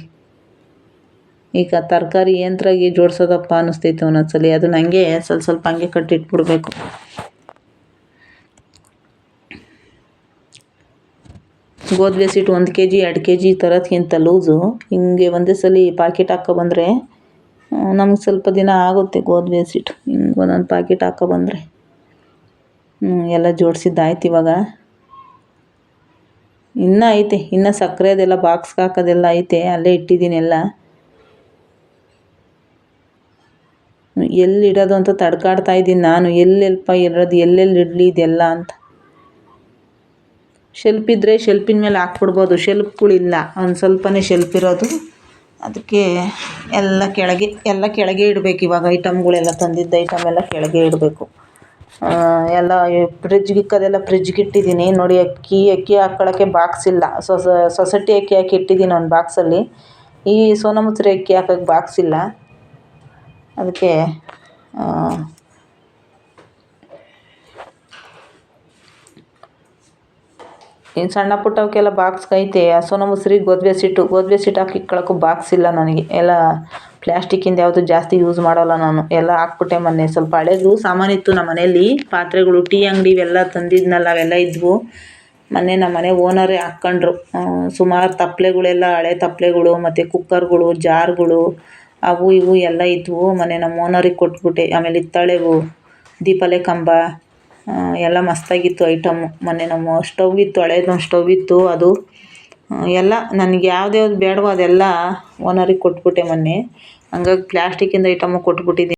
ಈಗ ತರಕಾರಿ ಯಂತ್ರಾಗಿ ಜೋಡಿಸೋದಪ್ಪ ಅನ್ನಿಸ್ತೈತೆ ಒಂದೊಂದ್ಸಲಿ. ಅದು ನನಗೆ ಸ್ವಲ್ಪ ಹಂಗೆ ಕಟ್ಟಿಟ್ಬಿಡ್ಬೇಕು. ಗೋಧಿ ಹಸಿಟ್ಟು 1 kg 2 kg ತರೋದ್ಕಿಂತ ಲೂಸು ಹಿಂಗೆ ಒಂದೇ ಸಲ ಪಾಕೆಟ್ ಹಾಕ್ಕೊಬಂದರೆ ನಮ್ಗೆ ಸ್ವಲ್ಪ ದಿನ ಆಗುತ್ತೆ. ಗೋಧಿ ಹಸಿಟ್ಟು ಹಿಂಗೆ ಒಂದೊಂದು ಪಾಕೆಟ್ ಹಾಕ್ಕೊಬಂದರೆ ಎಲ್ಲ ಜೋಡಿಸಿದ್ದಾಯ್ತು. ಇವಾಗ ಇನ್ನೂ ಐತೆ, ಇನ್ನೂ ಸಕ್ಕರೆ ಅದೆಲ್ಲ ಬಾಕ್ಸ್ಗೆ ಹಾಕೋದೆಲ್ಲ ಐತೆ, ಅಲ್ಲೇ ಇಟ್ಟಿದ್ದೀನಿ ಎಲ್ಲ. ಎಲ್ಲಿಡೋದು ಅಂತ ತಡ್ಕಾಡ್ತಾ ಇದ್ದೀನಿ ನಾನು. ಎಲ್ಲೆಲ್ಪ ಇರೋದು, ಎಲ್ಲೆಲ್ಲಿ ಇಡಲಿ ಇದೆಲ್ಲ ಅಂತ. ಶೆಲ್ಫ್ ಇದ್ದರೆ ಶೆಲ್ಫಿನ ಮೇಲೆ ಹಾಕ್ಬಿಡ್ಬೋದು. ಶೆಲ್ಫ್ಗಳಿಲ್ಲ, ಒಂದು ಸ್ವಲ್ಪನೇ ಶೆಲ್ಫ್ ಇರೋದು. ಅದಕ್ಕೆ ಎಲ್ಲ ಕೆಳಗೆ ಇಡಬೇಕು. ಇವಾಗ ಐಟಮ್ಗಳೆಲ್ಲ ತಂದಿದ್ದ ಐಟಮ್ ಎಲ್ಲ ಕೆಳಗೆ ಇಡಬೇಕು. ಎಲ್ಲ ಫ್ರಿಜ್ಗೆ ಇಕ್ಕೋದೆಲ್ಲ ಫ್ರಿಜ್ಗೆ ಇಟ್ಟಿದ್ದೀನಿ. ನೋಡಿ ಅಕ್ಕಿ ಹಾಕ್ಕೊಳ್ಳೋಕ್ಕೆ ಬಾಕ್ಸ್ ಇಲ್ಲ. ಸೊಸೈಟಿ ಅಕ್ಕಿ ಹಾಕಿ ಇಟ್ಟಿದ್ದೀನಿ ಒಂದು ಬಾಕ್ಸಲ್ಲಿ. ಈ ಸೋನಾ ಮಸೂರಿ ಅಕ್ಕಿ ಹಾಕೋಕ್ಕೆ ಬಾಕ್ಸ್ ಇಲ್ಲ. ಅದಕ್ಕೆ ಇನ್ನು ಸಣ್ಣ ಪುಟ್ಟವಕ್ಕೆಲ್ಲ ಬಾಕ್ಸ್ಗೆ ಐತೆ. ಸೋನಾ ಮಸೂರಿ ಗೋಧಿ ಹಸಿಟ್ಟು ಹಾಕಿ ಇಟ್ಕೊಳ್ಳೋಕ್ಕೂ ಬಾಕ್ಸ್ ಇಲ್ಲ ನನಗೆ. ಎಲ್ಲ ಪ್ಲ್ಯಾಸ್ಟಿಕ್ಕಿಂದ ಯಾವುದು ಜಾಸ್ತಿ ಯೂಸ್ ಮಾಡೋಲ್ಲ ನಾನು. ಎಲ್ಲ ಹಾಕ್ಬಿಟ್ಟೆ. ಮೊನ್ನೆ ಸ್ವಲ್ಪ ಹಳೇದು ಸಾಮಾನಿತ್ತು ನಮ್ಮ ಮನೇಲಿ, ಪಾತ್ರೆಗಳು, ಟೀ ಅಂಗಡಿ ಇವೆಲ್ಲ ತಂದಿದ್ನಲ್ಲ, ಅವೆಲ್ಲ ಇದ್ವು. ಮೊನ್ನೆ ನಮ್ಮ ಮನೆ ಓನರೇ ಹಾಕ್ಕೊಂಡ್ರು. ಸುಮಾರು ತಪ್ಪಲೆಗಳೆಲ್ಲ, ಹಳೆ ತಪ್ಪಲೆಗಳು ಮತ್ತು ಕುಕ್ಕರ್ಗಳು, ಜಾರ್ಗಳು, ಅವು ಇವು ಎಲ್ಲ ಇದ್ವು. ಮೊನ್ನೆ ನಮ್ಮ ಓನರಿಗೆ ಕೊಟ್ಬಿಟ್ಟೆ. ಆಮೇಲೆ ಹಿತ್ತಾಳೆವು ದೀಪಾಲೆ ಕಂಬ ಎಲ್ಲ ಮಸ್ತಾಗಿತ್ತು ಐಟಮ್ಮು. ಮೊನ್ನೆ ನಮ್ಮ ಸ್ಟವ್ ಇತ್ತು, ಹಳೇದೊಂದು ಸ್ಟವ್ ಇತ್ತು. ಅದು ಎಲ್ಲ ನನಗೆ ಯಾವ್ದು ಬೇಡವೋ ಅದೆಲ್ಲ ಓನರಿಗೆ ಕೊಟ್ಬಿಟ್ಟೆ ಮೊನ್ನೆ. ಹಂಗಾಗಿ ಪ್ಲ್ಯಾಸ್ಟಿಕ್ಕಿಂದ ಐಟಮ್ಮು ಕೊಟ್ಬಿಟ್ಟಿದ್ದೀನಿ.